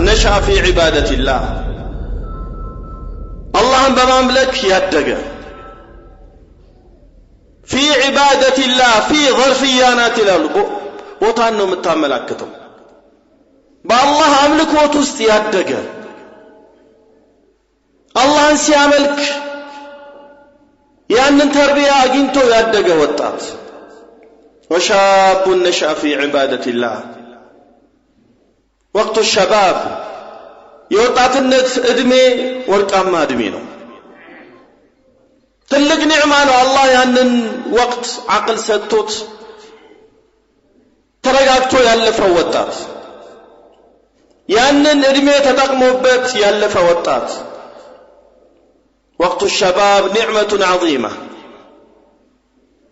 نشأ في عبادة الله الله بمملك يدق في عبادة الله في ظرفيانات الأرض وطانو متاملاكتو بالله أملكوت ውስጥ ያደገ አላህን ሲያመልክ ያንን ተርቢያ አግኝቶ ያደገ ወጣት وشاب نشأ في عبادة الله وقت الشباب የወጣትነት እድሜ ወርቃማ እድሜ ነው ትልቅ ኒዕማ ነው አላህ ያንን ወቅት አቅል ሰጥቶት ተረጋግቶ ያለፈው ወጣት ያንን እድሜ ተጠቅሞበት ያለፈው ወጣት وقت الشباب نعمة عظيمة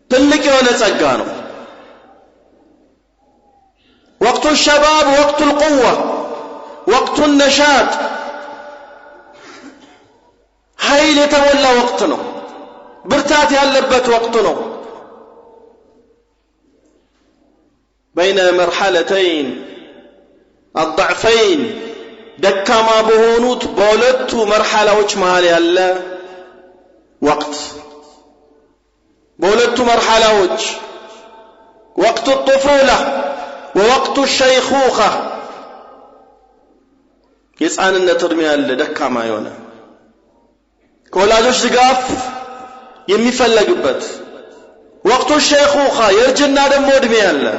ትልቅ የሆነ ጸጋ ነው وقت الشباب وقت القوة وقت النشاط ኃይል የተሞላ ወቅት ነው ብርታት ያለበት ወቅት ነው بين مرحلتين الضعفين دكما بهونوت بولتو مرحلة مهال يلا وقت بولتو مرحلة وقت الطفولة ووقت الشيخوخة يسأل النترمي يلا دكما يونا كولاجوش دقاف يميفلق بات وقت الشيخوخة يرجلنا دمو دمي يلا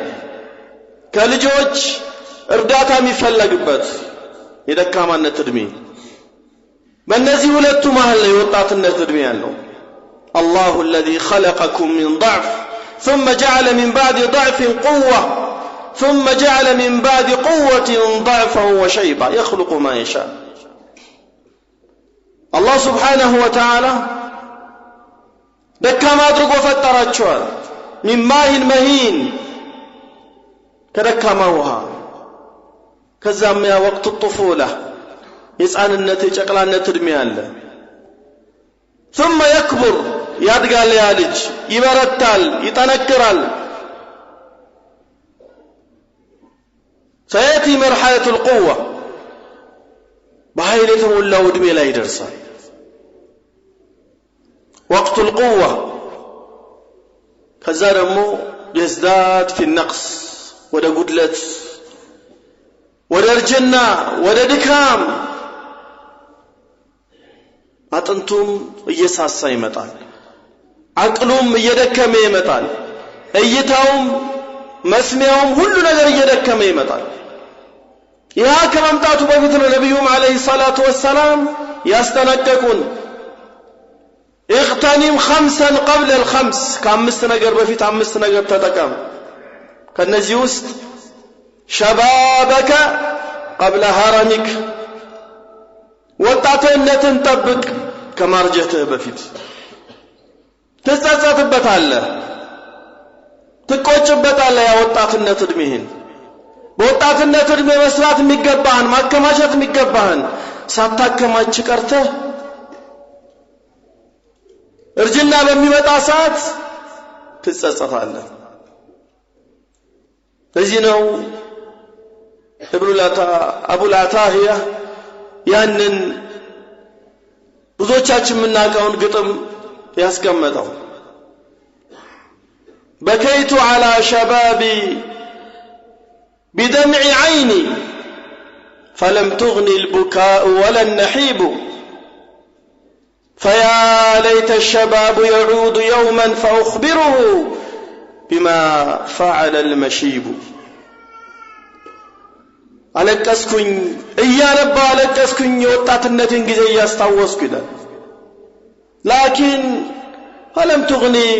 كالجوج ارداتا ميفلق بات የደካማነት እድሜ በእነዚህ ሁለቱ መሃል ላይ ወጣትነት እድሜ ያለው الله الذي خلقكم من ضعف ثم جعل من بعد ضعف قوة ثم جعل من بعد قوة ضعفا وشيبا يخلق ما يشاء الله سبحانه وتعالى ደካማ አድርጎ ፈጠራቸዋል من ماء مهين ከደካማ ውሃ ከዛም ያ ወቅት الطفولة የጻንነት የጨቅላነት እድሜ አለ ثم يكبر ያድጋል ያ ልጅ ይበረታል ይጠነክራል سيأتي مرحلة القوة በኃይል የተሞላው እድሜ ላይ ይደርሳል وقت القوة ከዛ ደግሞ يزداد في النقص ወደ ጉድለት ወደ እርጅና ወደ ድካም አጥንቱም እየሳሳ ይመጣል አቅሉም እየደከመ ይመጣል እይታውም መስሚያውም ሁሉ ነገር እየደከመ ይመጣል ያ ከመምጣቱ በፊት ነው ነብዩም አለይሂ ሰላቱ ወሰላም ያስተነቀቁን اغتنم خمسا قبل الخمس ከአምስት ነገር በፊት አምስት ነገር ተጠቀም ከነዚህ ውስጥ شبابك قبل هرمك ወጣትነትን ጠብቅ ከማርጀትህ በፊት ትጸጸትበታለህ ትቆጭበታለህ ያ ወጣትነት እድሜህን በወጣትነት እድሜ መስራት የሚገባህን ማከማቸት የሚገባህን ሳታከማች ቀርተህ እርጅና በሚመጣ ሰዓት ትጸጸታለህ ለዚህ ነው አቡ العتاهية ያንን ብዙዎቻችን የምናውቀውን ግጥም ያስቀመጠው بكيت على شبابي بدمع عيني فلم تغني البكاء ولا النحيب فيا ليت الشباب يعود يوما فأخبره بما فعل المشيب አለቀስኩኝ እያነባ አለቀስኩኝ የወጣትነትን ጊዜ ያስታወስኩ ይላል لكن فلم تغني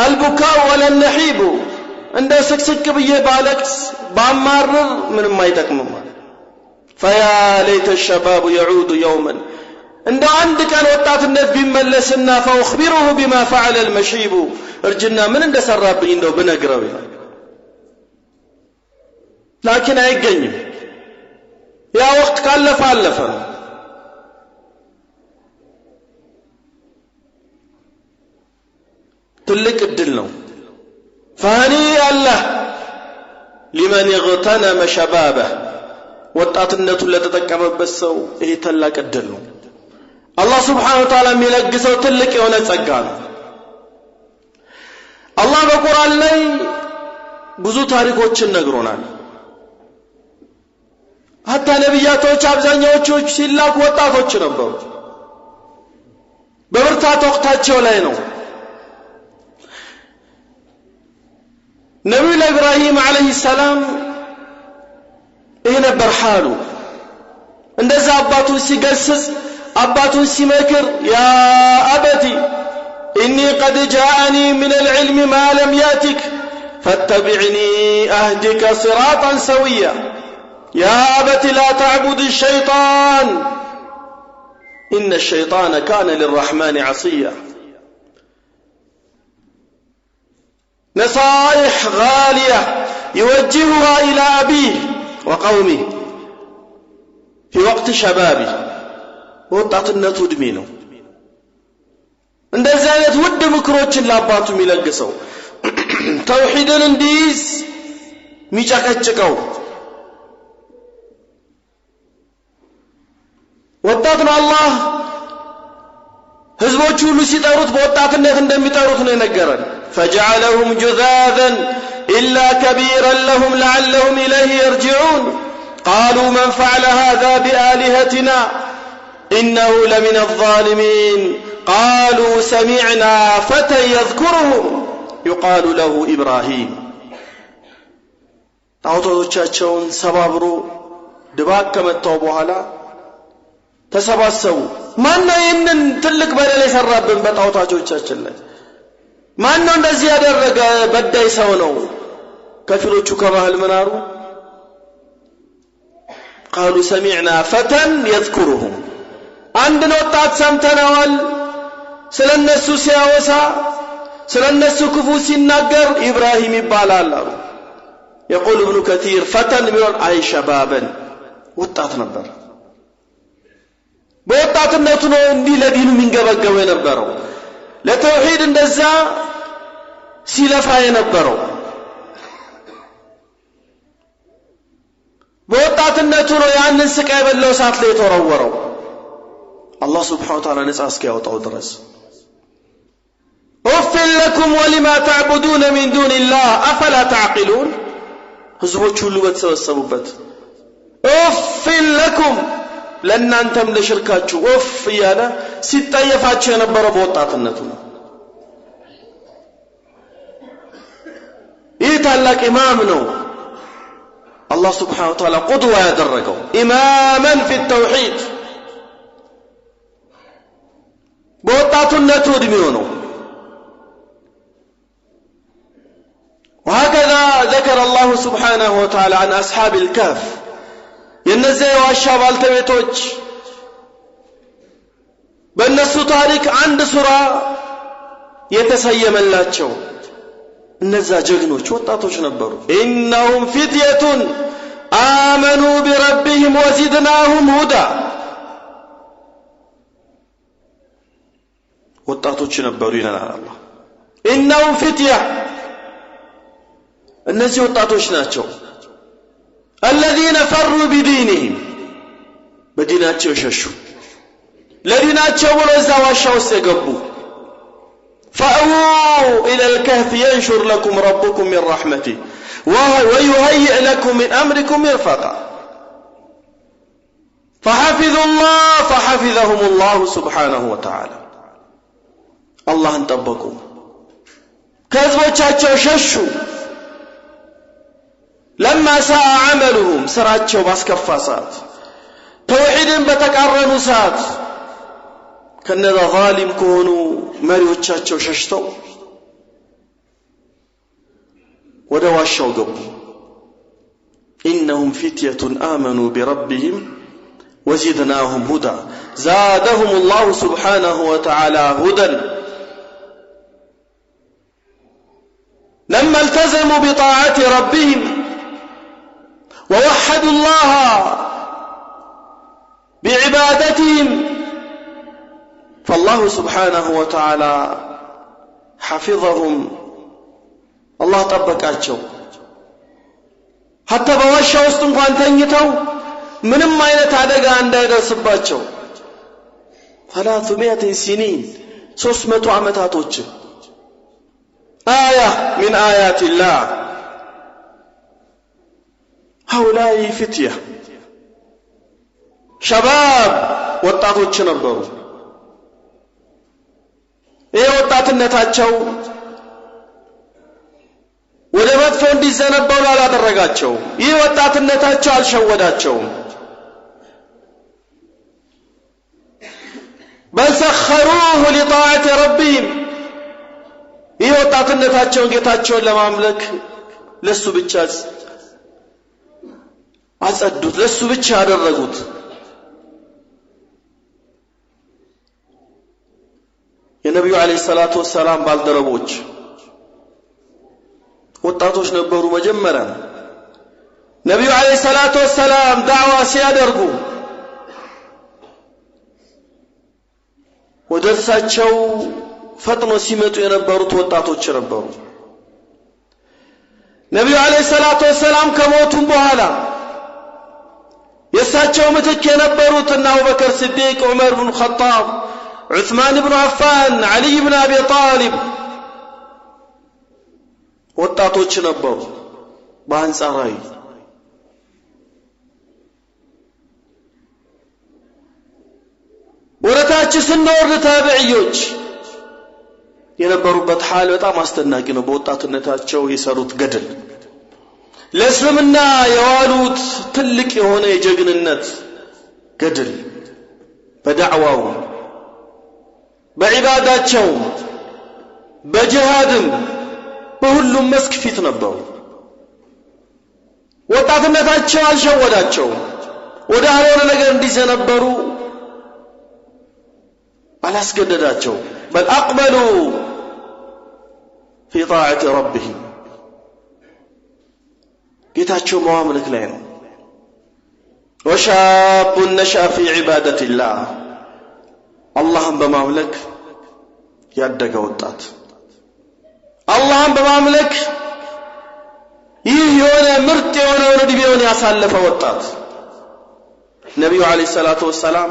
البكاء ولا النحيب እንደ ስቅስቅ ብዬ ባለቅስ ባማርር ምንም አይጠቅምም فيا ليت الشباب يعود يوما እንደ አንድ ቀን ወጣትነት ቢመለስና فأخبره بما فعل المشيب እርጅና ምን እንደሰራብኝ እንደው ብነግረው ይላል لكن አይገኝም ያ ወቅት ካለፈ አለፈ ትልቅ እድል ነው فهنيئا له لمن اغتنم شبابه ወጣትነቱን ለተጠቀመበት ሰው ይሄ ታላቅ እድል ነው። አላህ Subhanahu Wa Ta'ala የሚለግሰው ትልቅ የሆነ ጸጋ ነው። አላህ በቁርአን ላይ ብዙ ታሪኮችን ነግሮናል። ሐታ ነብያቶች አብዛኛዎቹ ሲላኩ ወጣቶች ነበሩ። በብርታት ወቅታቸው ላይ ነው። ነብዩ ኢብራሂም አለይሂ ሰላም ይሄ ነበር ሐሉ። እንደዛ አባቱን ሲገስጽ አባቱን ሲመክር ያ አበቲ إني قد جاءني من العلم ما لم يأتك فاتبعني أهدك صراطا سويا يا أبت لا تعبد الشيطان إن الشيطان كان للرحمن عصيا نصائح غالية يوجهها إلى أبيه وقومه في وقت شبابه وطاعتنا تدمينه እንደዚህ አይነት ውድ ምክሮችን ለአባቱ የሚለግሰው ተውሂድን እንዲይዝ የሚጨቀጭቀው ወጣት ነው። አላህ ህዝቦች ሁሉ ሲጠሩት በወጣትነት እንደሚጠሩት ነው የነገረን። فجعلهم جذاذا إلا كبيرا لهم لعلهم إليه يرجعون قالوا من فعل هذا بآلهتنا إنه لمن الظالمين قالوا سمعنا فتى يذكرهم يقال له إبراهيم ጣዖቶቻቸውን ሰባብሮ ድባቅ ከመታው በኋላ ተሰባሰቡ። ማን ነው ይህንን ትልቅ በደል የሰራብን በጣዖቶቻችን ላይ? ማን ነው እንደዚህ ያደረገ? በዳይ ሰው ነው። ከፊሎቹ ከመሃል ምን አሉ? قالوا سمعنا فتى يذكرهم አንድ ወጣት ሰምተናል ስለነሱ ሲያወሳ ስለነሱ ክፉ ሲናገር ኢብራሂም ይባላል አሉ። يقول ابن كثير فتى من أي شبابا ወጣት ነበር። በወጣትነቱ ነው እንዲህ ለዲኑ የሚንገበገበው የነበረው፣ ለተውሂድ እንደዛ ሲለፋ የነበረው። በወጣትነቱ ነው ያንን ስቃይ በለው ሳት ላይ ተወረወረው الله سبحانه وتعالى نسأل እስኪያወጣው ድረስ أف لكم ولما تعبدون من دون الله أفلا تعقلون ህዝቦች ሁሉ በተሰበሰቡበት أف لكم ለእናንተም ለሽርካችሁ ኦፍ እያለ ሲጠየፋቸው የነበረው በወጣትነቱ ነው። ይህ ታላቅ ኢማም ነው አላህ Subhanahu Wa Ta'ala ቁድዋ ያደረገው ኢማማን في التوحيد በወጣትነቱ እድሜው ነው። وهكذا ذكر الله سبحانه وتعالى عن أصحاب الكهف የነዚያ የዋሻ ባልተቤቶች በእነሱ ታሪክ አንድ ሱራ የተሰየመላቸው እነዛ ጀግኖች ወጣቶች ነበሩ። إنهم فتية آمنوا بربهم وزدناهم هدى ወጣቶች ነበሩ ይላል አላህ። إنهم فتية እነዚህ ወጣቶች ናቸው الذين فروا بدينهم بديناتهم ሸሹ ለዲናቸው ብለው እዛ ዋሻ ውስጥ የገቡ فأووا إلى الكهف ينشر لكم ربكم من رحمته ويهيئ لكم من أمركم مرفقا فحفظوا الله فحفظهم الله سبحانه وتعالى الله انطبقوا ከህዝቦቻቸው ሸሹ لما ساء عملهم سراچو باسكفا سات توحيدن بتقارنوا سات ከነዛ ዛሊም ከሆኑ መሪዎቻቸው ሸሽተው ወደ ዋሻው ገቡ። إنهم فتية آمنوا بربهم وزدناهم هدى زادهم الله سبحانه وتعالى هدى لما التزموا بطاعة ربهم ووحدوا الله بعبادتهم فالله سبحانه وتعالى حفظهم الله طبقاቸው حتى በዋሻ ውስጥ እንኳን ተኝተው ምንም አይነት አደጋ እንዳይደርስባቸው 300 سنين 300 ዓመታቶች آية من آيات الله هؤلاء فتية شباب ወጣቶች ነበሩ ወጣትነታቸው ወደ መጥፎ እንዲዘነበሉ አላደረጋቸው ወጣትነታቸው አልሸወዳቸው بل سخروه لطاعة ربهم ወጣትነታቸውን ጌታቸውን ለማምለክ ለሱ ብቻ አጸዱት ለሱ ብቻ አደረጉት የነብዩ አለይሂ ሰላቱ ወሰላም ባልደረቦች ወጣቶች ነበሩ መጀመሪያ ነብዩ አለይሂ ሰላቱ ወሰላም ዳዕዋ ሲያደርጉ ወደርሳቸው ፈጥኖ ሲመጡ የነበሩት ወጣቶች ነበሩ ነብዩ አለይሂ ሰላቱ ወሰላም ከሞቱም በኋላ የሳቸው ምትክ የነበሩት እና አቡበከር ሲዲቅ ዑመር ኢብኑ ኸጣብ ዑስማን ኢብኑ አፋን አሊ ኢብኑ አቢ ጣሊብ ወጣቶች ነበሩ በአንጻራዊ ወረታች ስንወርድ ታቢዒዎች የነበሩበት ሐል በጣም አስተናቂ ነው በወጣትነታቸው የሰሩት ገድል ለእስልምና የዋሉት ትልቅ የሆነ የጀግንነት ገድል በዳዕዋው በዒባዳቸው በጂሃድም በሁሉም መስክ ፊት ነበሩ ወጣትነታቸው አልሸወዳቸው ወደ አልሆነ ነገር እንዲዘነበሩ አላስገደዳቸው بل أقبلوا في طاعة ربهم ጌታቸው ማምለክ ላይ ነው وشاب نشأ في عبادة الله اللهم بماملك ያደገ ወጣት اللهم بماملك ይህ የሆነ ምርጥ የሆነ እድሜውን ያሳለፈ ወጣት ነብዩ አለይሂ ሰላቱ ወሰላም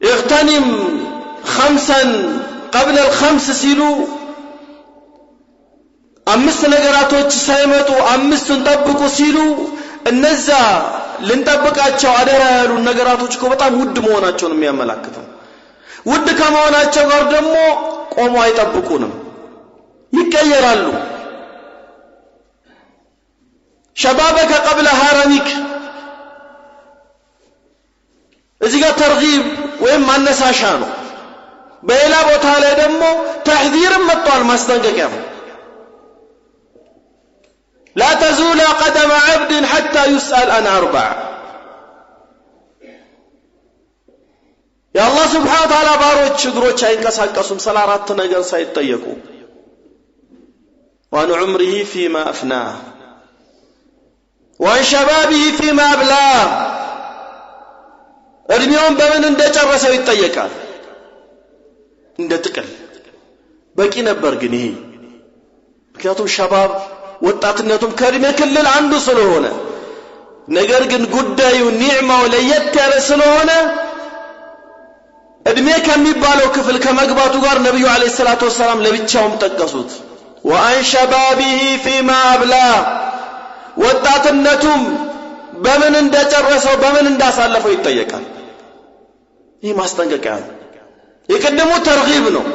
اغتنم 5 قبل الخمس ሲሉ አምስት ነገራቶች ሳይመጡ አምስቱን ጠብቁ ሲሉ እነዛ ልንጠብቃቸው አደራ ያሉ ነገራቶች እኮ በጣም ውድ መሆናቸውን የሚያመለክተው ውድ ከመሆናቸው ጋር ደግሞ ቆሞ አይጠብቁንም ይቀየራሉ شبابك قبل هرمك እዚህ ጋር ተርጊብ ወይም ማነሳሻ ነው በሌላ ቦታ ላይ ደግሞ ተሕዚርም መጥቷል ማስጠንቀቂያ لا تزول قدم عبد حتى يسأل عن 4 يا الله سبحانه وتعالى ባሮች እግሮች አይንቀሳቀሱም ስለ 4 ነገር ሳይጠየቁ وعن عمره فيما أفناه وعن شبابه فيما أبلاه እድሜውን በምን እንደጨረሰው ይጠየቃል እንደ ጥቅል በቂ ነበር ግን ይሄ ምክንያቱም ሸባብ ወጣትነቱም ከእድሜ ክልል አንዱ ስለሆነ ነገር ግን ጉዳዩ ኒዕማው ለየት ያለ ስለሆነ እድሜ ከሚባለው ክፍል ከመግባቱ ጋር ነብዩ አለይሂ ሰላቱ ወሰላም ለብቻውም ጠቀሱት وعن شبابه فيما أبلاه ወጣትነቱም በምን እንደጨረሰው በምን እንዳሳለፈው ይጠየቃል ይህ ማስጠንቀቂያ ነው የቀደሙ ተርጊብ ነው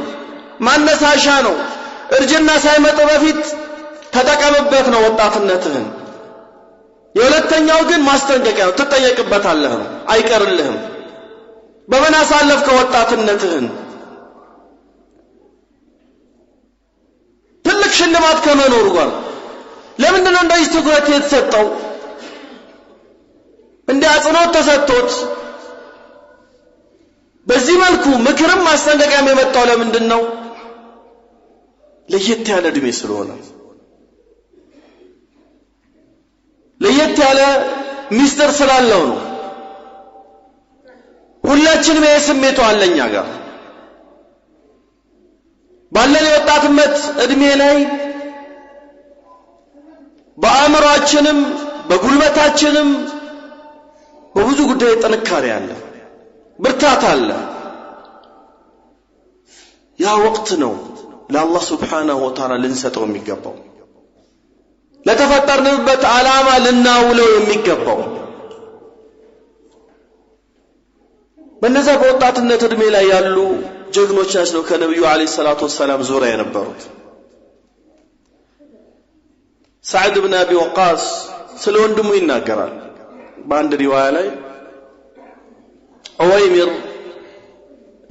ማነሳሻ ነው እርጅና ሳይመጣ በፊት ተጠቀምበት ነው ወጣትነትህን የሁለተኛው ግን ማስጠንቀቂያ ነው ትጠየቅበታለህ አይቀርልህም በምን አሳለፍከው ወጣትነትህን ትልቅ ሽልማት ከመኖሩ ጋር ለምንድን ነው እንደዚህ ትኩረት የተሰጠው እንደ አጽንኦት ተሰጥቶት በዚህ መልኩ ምክርም ማስጠንቀቂያም የመጣው ለምንድን ነው ለየት ያለ እድሜ ስለሆነ ለየት ያለ ሚስጥር ስላለው ነው ሁላችንም የስሜቱ አለኛ ጋር ባለን የወጣትነት እድሜ ላይ በአእምሮአችንም በጉልበታችንም በብዙ ጉዳይ ጥንካሬ አለ ብርታት አለ ያ ወቅት ነው ለአላህ Subhanahu Wa Ta'ala ልንሰጠው የሚገባው ለተፈጠርንበት ዓላማ ልናውለው የሚገባው በእነዛ በወጣትነት እድሜ ላይ ያሉ ጀግኖች ናቸው ከነብዩ አለይሂ ሰላቱ ወሰለም ዙሪያ የነበሩት سعد بن أبي وقاص ስለ ወንድሙ ይናገራል በአንድ ሪዋያ ላይ ዑወይሚር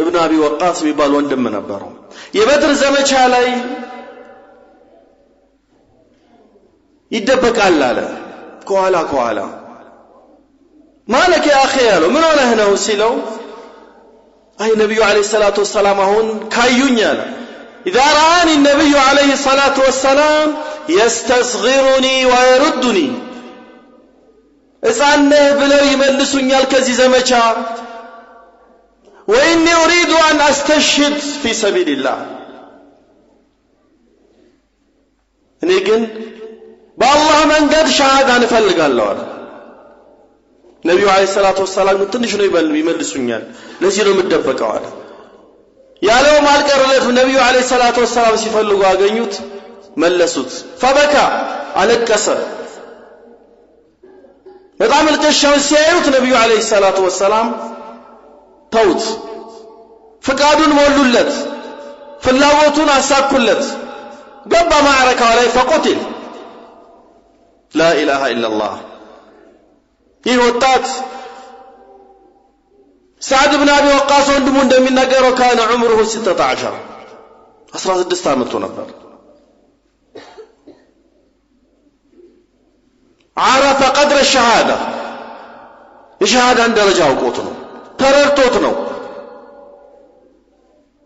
ابن أبي وقاص የሚባል ወንድም ነበረው የበድር ዘመቻ ላይ ይደበቃል አለ ከኋላ ማለክ ያ اخي ያለው ምን ሆነህ ነው ሲለው አይ ነብዩ አለይሂ ሰላቱ ወሰለም አሁን ካዩኝ አለ اذا رآني النبي عليه الصلاه والسلام يستصغرني ويردني እዛነህ ብለው ይመልሱኛል ከዚህ ዘመቻ واني اريد ان استشهد في سبيل الله እኔ ግን በአላህ መንገድ ሻሃዳ እንፈልጋለሁ አለ ነብዩ አለይሂ ሰላቱ ወሰለም ትንሽ ነው ይመልሱኛል ለዚህ ነው የምደበቀው አለ ያለው ማልቀርለት ነብዩ አለይሂ ሰላቱ ወሰለም ሲፈልጉ አገኙት መለሱት فبكى አለቀሰ በጣም ልቀሻው ሲያዩት ነብዩ አለይሂ ሰላቱ ወሰለም ተውት ፍቃዱን ሞሉለት ፍላጎቱን አሳኩለት ገባ ማዕረካው ላይ فقتل لا اله الا الله ይህ ወጣት سعد بن أبي وقاص ወንድሙ እንደሚናገረው كان عمره 16 ዓመቱ ነበር عرف قدر الشهاده الشهاده درجه አውቆት ነው ተረድቶት ነው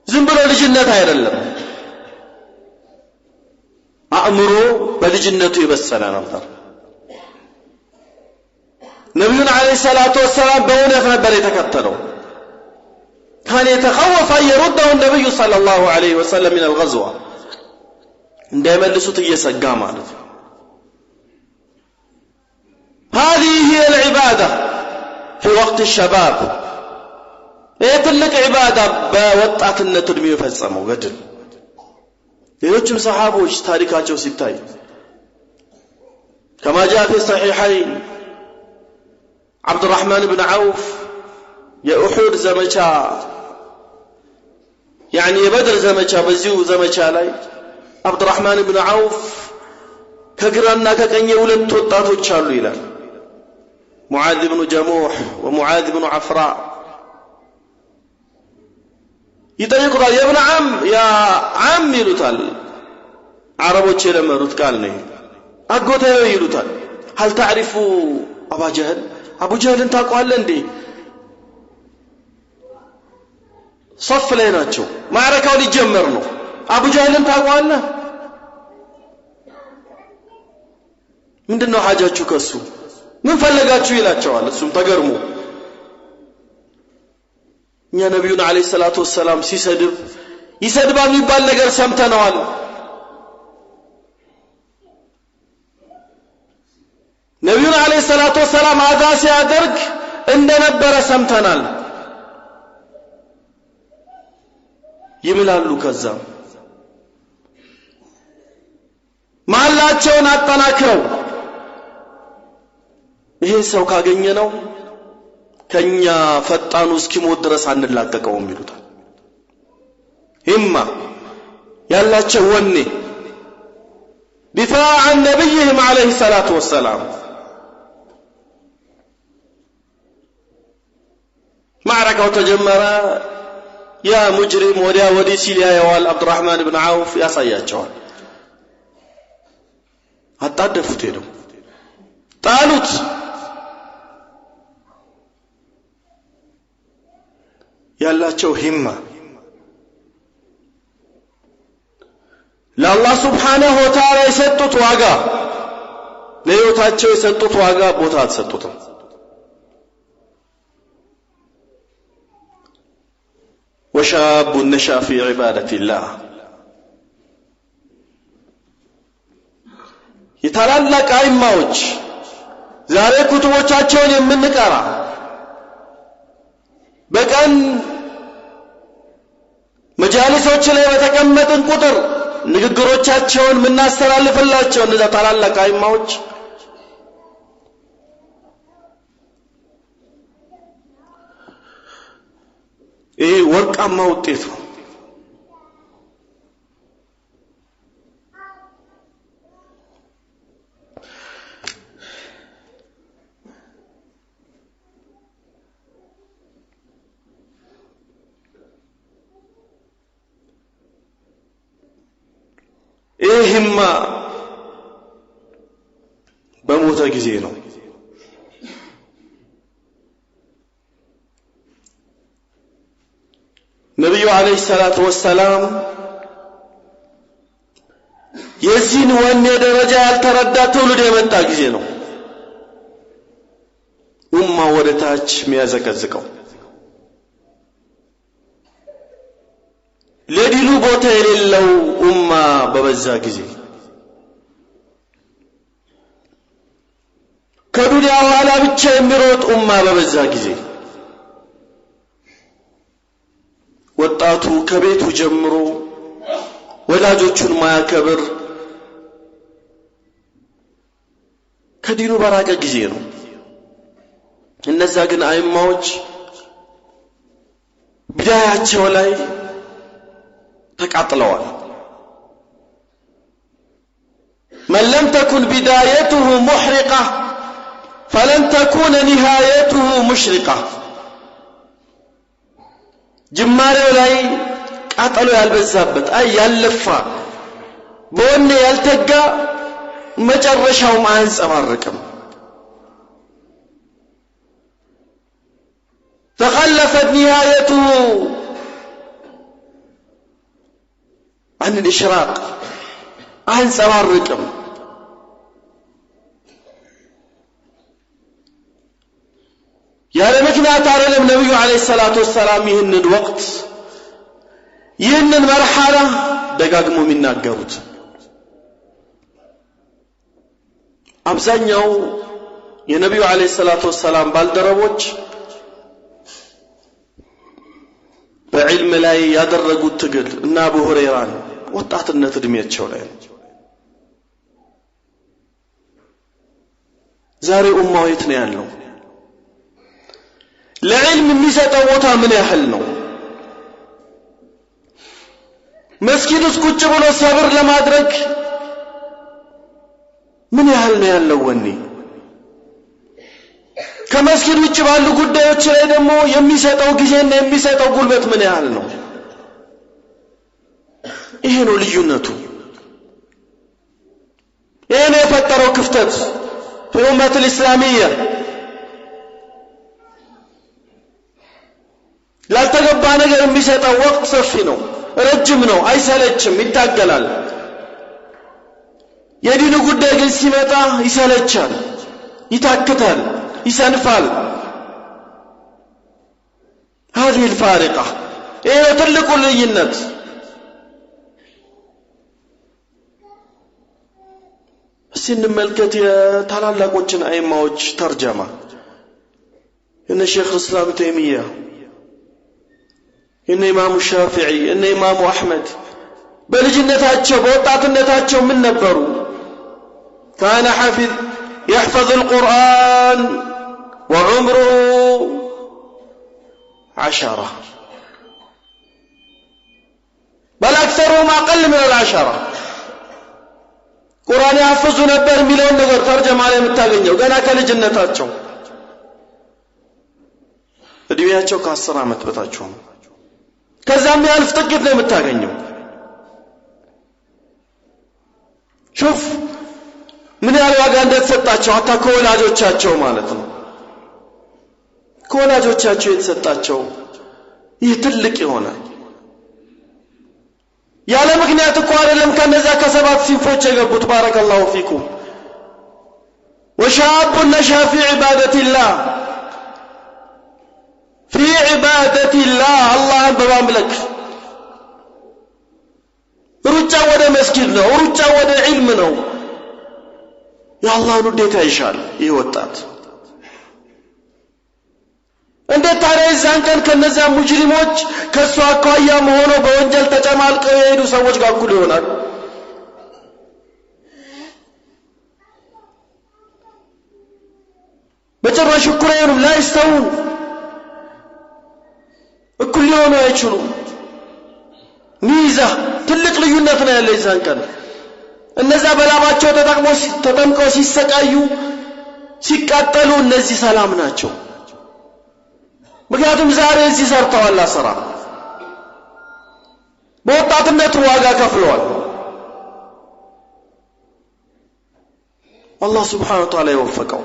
ዝም ብሎ ልጅነት አይደለም አእምሮ በልጅነቱ ይበሰለ ነበር ነብዩን አለይሂ ሰላቱ ወሰለም በእውነት ነበር የተከተለው كان يتخوف أن يرده النبي صلى الله عليه وسلم من الغزوة እንዳይመልሱት እየሰጋ ማለት ነው هذه هي العبادة في وقت الشباب ትልቅ عبادة በወጣትነት እድሜ የፈጸመው ገድል ሌሎችም ሰሃቦች ታሪካቸው ሲታይ كما جاء في الصحيحين عبد الرحمن بن عوف የኡሁድ ዘመቻ يعني የበድር ዘመቻ በዚሁ ዘመቻ ላይ عبد الرحمن بن عوف ከግራና ከቀኝ ሁለት ወጣቶች አሉ ይላል معاذ بن جموح ومعاذ بن عفراء ይጠይቁታል የብን ዓም ያ ዓም ይሉታል አረቦች የለመዱት ቃል ነው አጎታዬ ይሉታል هل تعرف ابا جهل ابو جهل ታውቀዋለህ እንዴ صف ላይ ናቸው ማዕረካው ሊጀመር ነው አቡ ጀህልን ታውቀዋለህ ምንድነው ሐጃችሁ ከሱ ምን ፈለጋችሁ ይላቸዋል እሱም ተገርሞ እኛ ነብዩን አለይሂ ሰላቱ ወሰለም ይሰድባ የሚባል ነገር ሰምተናል ነብዩን አለይሂ ሰላቱ ወሰለም አዛ ሲያደርግ እንደነበረ ሰምተናል ይምላሉ ከዛ ማላቸውን አጠናክረው ይሄ ሰው ካገኘ ነው ከኛ ፈጣኑ እስኪሞት ድረስ አንላቀቀውም ይሉታል ሂማ ያላቸው ወኔ دفاع عن نبيهم عليه الصلاة والسلام معركة تجمرة يا مجرم وديا ودي سيليا يوال عبد الرحمن بن عوف يا سياجوال አጣደፉት ሄደው ጣሉት ያላቸው ሂማ ለአላህ Subhanahu Wa Ta'ala የሰጡት ዋጋ ለህይወታቸው የሰጡት ዋጋ ቦታ አልሰጡትም وشاب نشأ في عبادة الله የታላላቅ አይማዎች ዛሬ ኩቱቦቻቸውን የምንቀራ በቀን መጃሊሶች ላይ በተቀመጥን ቁጥር ንግግሮቻቸውን ምናስተላልፍላቸው እነዛ ታላላቅ አይማዎች ይሄ ወርቃማ ውጤት ነው። ይሄማ በሞተ ጊዜ ነው። ነብዩ አለይሂ ሰላቱ ወሰላም የዚህን ወኔ ደረጃ ያልተረዳ ትውልድ የመጣ ጊዜ ነው ኡማ ወደ ታች የሚያዘቀዝቀው። ለዲኑ ቦታ የሌለው ኡማ በበዛ ጊዜ ከዱንያ ኋላ ብቻ የሚሮጥ ኡማ በበዛ ጊዜ ወጣቱ ከቤቱ ጀምሮ ወላጆቹን ማያከብር ከዲኑ በራቀ ጊዜ ነው። እነዛ ግን አይማዎች ቢዳያቸው ላይ ተቃጥለዋል። من لم تكن بدايته محرقة فلن تكون نهايته مشرقة ጅማሬው ላይ ቃጠሎ ያልበዛበት ያለፋ በወኔ ያልተጋ መጨረሻውም አያንጸባርቅም። تخلفت نهايته عن الإشراق አያንጸባርቅም። ያለ ምክንያት አይደለም ነብዩ አለይሂ ሰላቱ ወሰላም ይህንን ወቅት ይህንን መርሐላ ደጋግሞ የሚናገሩት። አብዛኛው የነብዩ አለይሂ ሰላቱ ወሰላም ባልደረቦች በዕልም ላይ ያደረጉት ትግል እና አቡ ሁረይራን ወጣትነት እድሜያቸው ላይ ነው። ዛሬ ኡማው የት ነው ያለው? ለዕልም የሚሰጠው ቦታ ምን ያህል ነው? መስጊድ ውስጥ ቁጭ ብሎ ሰብር ለማድረግ ምን ያህል ነው ያለው ወኔ? ከመስጊድ ውጭ ባሉ ጉዳዮች ላይ ደግሞ የሚሰጠው ጊዜና የሚሰጠው ጉልበት ምን ያህል ነው? ይሄ ነው ልዩነቱ። ይሄ ነው የፈጠረው ክፍተት በኡመት الاسلاميه። ላልተገባ ነገር የሚሰጠው ወቅት ሰፊ ነው፣ ረጅም ነው፣ አይሰለችም፣ ይታገላል። የዲኑ ጉዳይ ግን ሲመጣ ይሰለቻል፣ ይታክታል፣ ይሰንፋል። هذه الفارقة ይሄ ትልቁ ልዩነት። ስንመልከት የታላላቆችን አይማዎች ተርጀማ እነ ሼኽ እስላም ተይሚያ እነ ኢማሙ ሻፊዒ እነ ኢማሙ አህመድ በልጅነታቸው በወጣትነታቸው ምን ነበሩ? كان حافظ يحفظ القرآن وعمره 10 بل أكثرهم أقل من 10 ቁርአን ያፈዙ ነበር የሚለውን ነገር ተርጀማ ላይ የምታገኘው ገና ከልጅነታቸው እድሜያቸው ከ10 ዓመት በታች ነው። ከዛም ያልፍ ጥቂት ነው የምታገኘው። ሹፍ ምን ያህል ዋጋ እንደተሰጣቸው አታ ከወላጆቻቸው ማለት ነው። ከወላጆቻቸው የተሰጣቸው ይህ ትልቅ ይሆናል። ያለ ምክንያት እኮ አይደለም ከነዛ ከሰባት ሲንፎች የገቡት። ባረከላሁ ፊኩም وشاب نشأ في عبادة الله في عبادة الله الله بمملك ሩጫ ወደ መስጊድ ነው፣ ሩጫ ወደ ዒልም ነው። የአላህን ውዴታ ይሻል ይህ ወጣት። እንዴት ታዲያ የዛን ቀን ከነዛ ሙጅሪሞች ከሱ አኳያም ሆኖ በወንጀል ተጨማልቀው የሄዱ ሰዎች ጋር እኩል ይሆናል? በጭራሽ እኩል አይሆኑም። ላይስተውን እኩል ሊሆኑ አይችሉም። ሚዛ ትልቅ ልዩነት ነው ያለው የዛን ቀን። እነዛ በላባቸው ተጠምቀው ሲሰቃዩ ሲቃጠሉ፣ እነዚህ ሰላም ናቸው። ምክንያቱም ዛሬ እዚህ ሰርተዋል ስራ፣ በወጣትነቱ ዋጋ ከፍለዋል። አላህ Subhanahu Wa Ta'ala ይወፈቀው።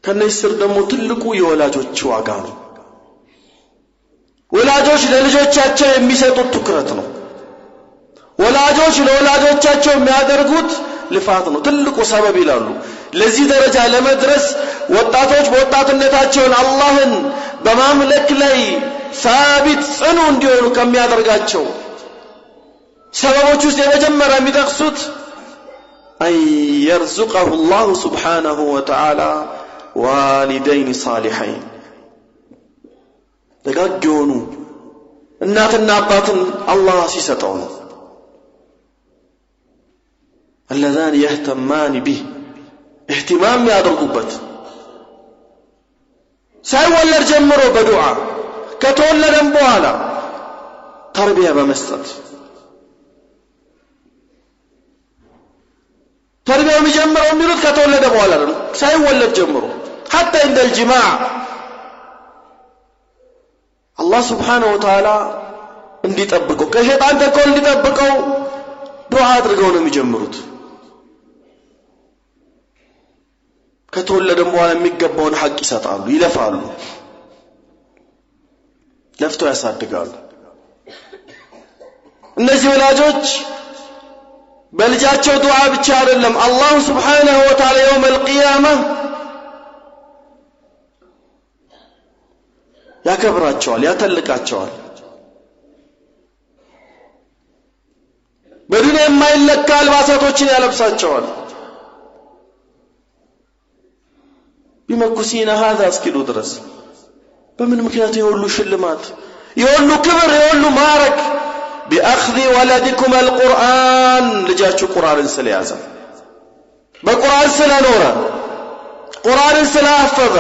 ከነዚህ ስር ደግሞ ትልቁ የወላጆች ዋጋ ነው። ወላጆች ለልጆቻቸው የሚሰጡት ትኩረት ነው። ወላጆች ለወላጆቻቸው የሚያደርጉት ልፋት ነው ትልቁ ሰበብ ይላሉ። ለዚህ ደረጃ ለመድረስ ወጣቶች በወጣትነታቸው አላህን በማምለክ ላይ ሳቢት ጽኑ እንዲሆኑ ከሚያደርጋቸው ሰበቦች ውስጥ የመጀመሪያ የሚጠቅሱት አን يرزقه الله سبحانه وتعالى والدين صالحين ደጋግ የሆኑ እናትና አባትን አላህ ሲሰጠው ነው። الذين يهتمان به اهتمام ያደርጉበት ሳይወለድ ጀምሮ በዱዓ ከተወለደም በኋላ ተርቢያ በመስጠት ተርቢያው የሚጀምረው የሚሉት ከተወለደ በኋላ ነው፣ ሳይወለድ ጀምሮ حتى عند الجماع الله سبحانه وتعالى እንዲጠብቀው ከሸይጣን ተንኮል እንዲጠብቀው ዱዓ አድርገው ነው የሚጀምሩት። ከተወለደም በኋላ የሚገባውን ሐቅ ይሰጣሉ፣ ይለፋሉ፣ ለፍተው ያሳድጋሉ። እነዚህ ወላጆች በልጃቸው ዱዓ ብቻ አይደለም አላህ Subhanahu Wa Ta'ala يوم القيامة ያከብራቸዋል፣ ያተልቃቸዋል። በዱንያ የማይለካ አልባሳቶችን ያለብሳቸዋል። ቢመኩሲና هذا እስኪሉ ድረስ በምን ምክንያት የሁሉ ሽልማት የሁሉ ክብር የሁሉ ማዕረግ بأخذ ولدكم القرآن ልጃችሁ ቁርአንን ስለያዘ በቁርአን ስለኖረ ቁርአንን ስለሐፈዘ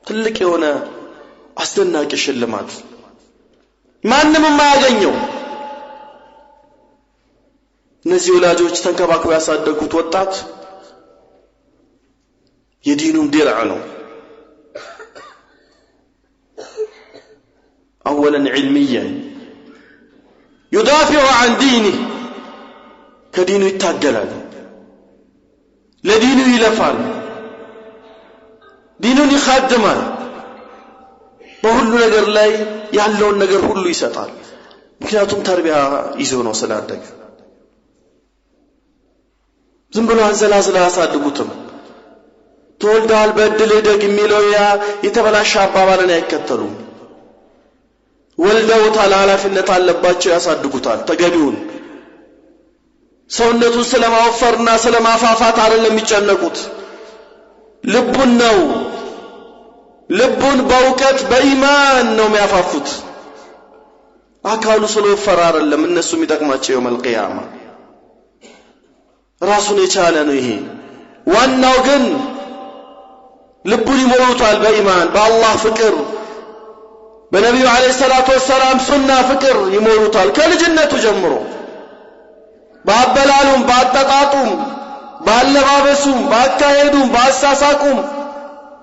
ትልቅ የሆነ አስደናቂ ሽልማት ማንንም የማያገኘው። እነዚህ ወላጆች ተንከባክበው ያሳደጉት ወጣት የዲኑም ድርዕ ነው። أولا علميا يدافع عن دينه كدينه يتاجلال لدينه يلفال دينه يخدمال በሁሉ ነገር ላይ ያለውን ነገር ሁሉ ይሰጣል። ምክንያቱም ተርቢያ ይዞ ነው ስላደገ። ዝም ብሎ አንዘላዝላ ያሳድጉትም ተወልደዋል በእድል ደግ የሚለው የተበላሸ አባባልን አይከተሉም። ወልደውታል፣ ኃላፊነት አለባቸው፣ ያሳድጉታል። ተገቢውን ሰውነቱን ስለማወፈርና ስለማፋፋት አይደለም የሚጨነቁት፣ ልቡን ነው። ልቡን በእውቀት በኢማን ነው የሚያፋፉት። አካሉ ስለወፈረ አይደለም እነሱ የሚጠቅማቸው የውመል ቂያማ ራሱን የቻለ ነው። ይሄ ዋናው ግን ልቡን ይሞሉታል በኢማን በአላህ ፍቅር በነብዩ አለይሂ ሰላቱ ወሰላም ሱና ፍቅር ይሞሉታል። ከልጅነቱ ጀምሮ በአበላሉም በአጠጣጡም ባለባበሱም ባካሄዱም ባሳሳቁም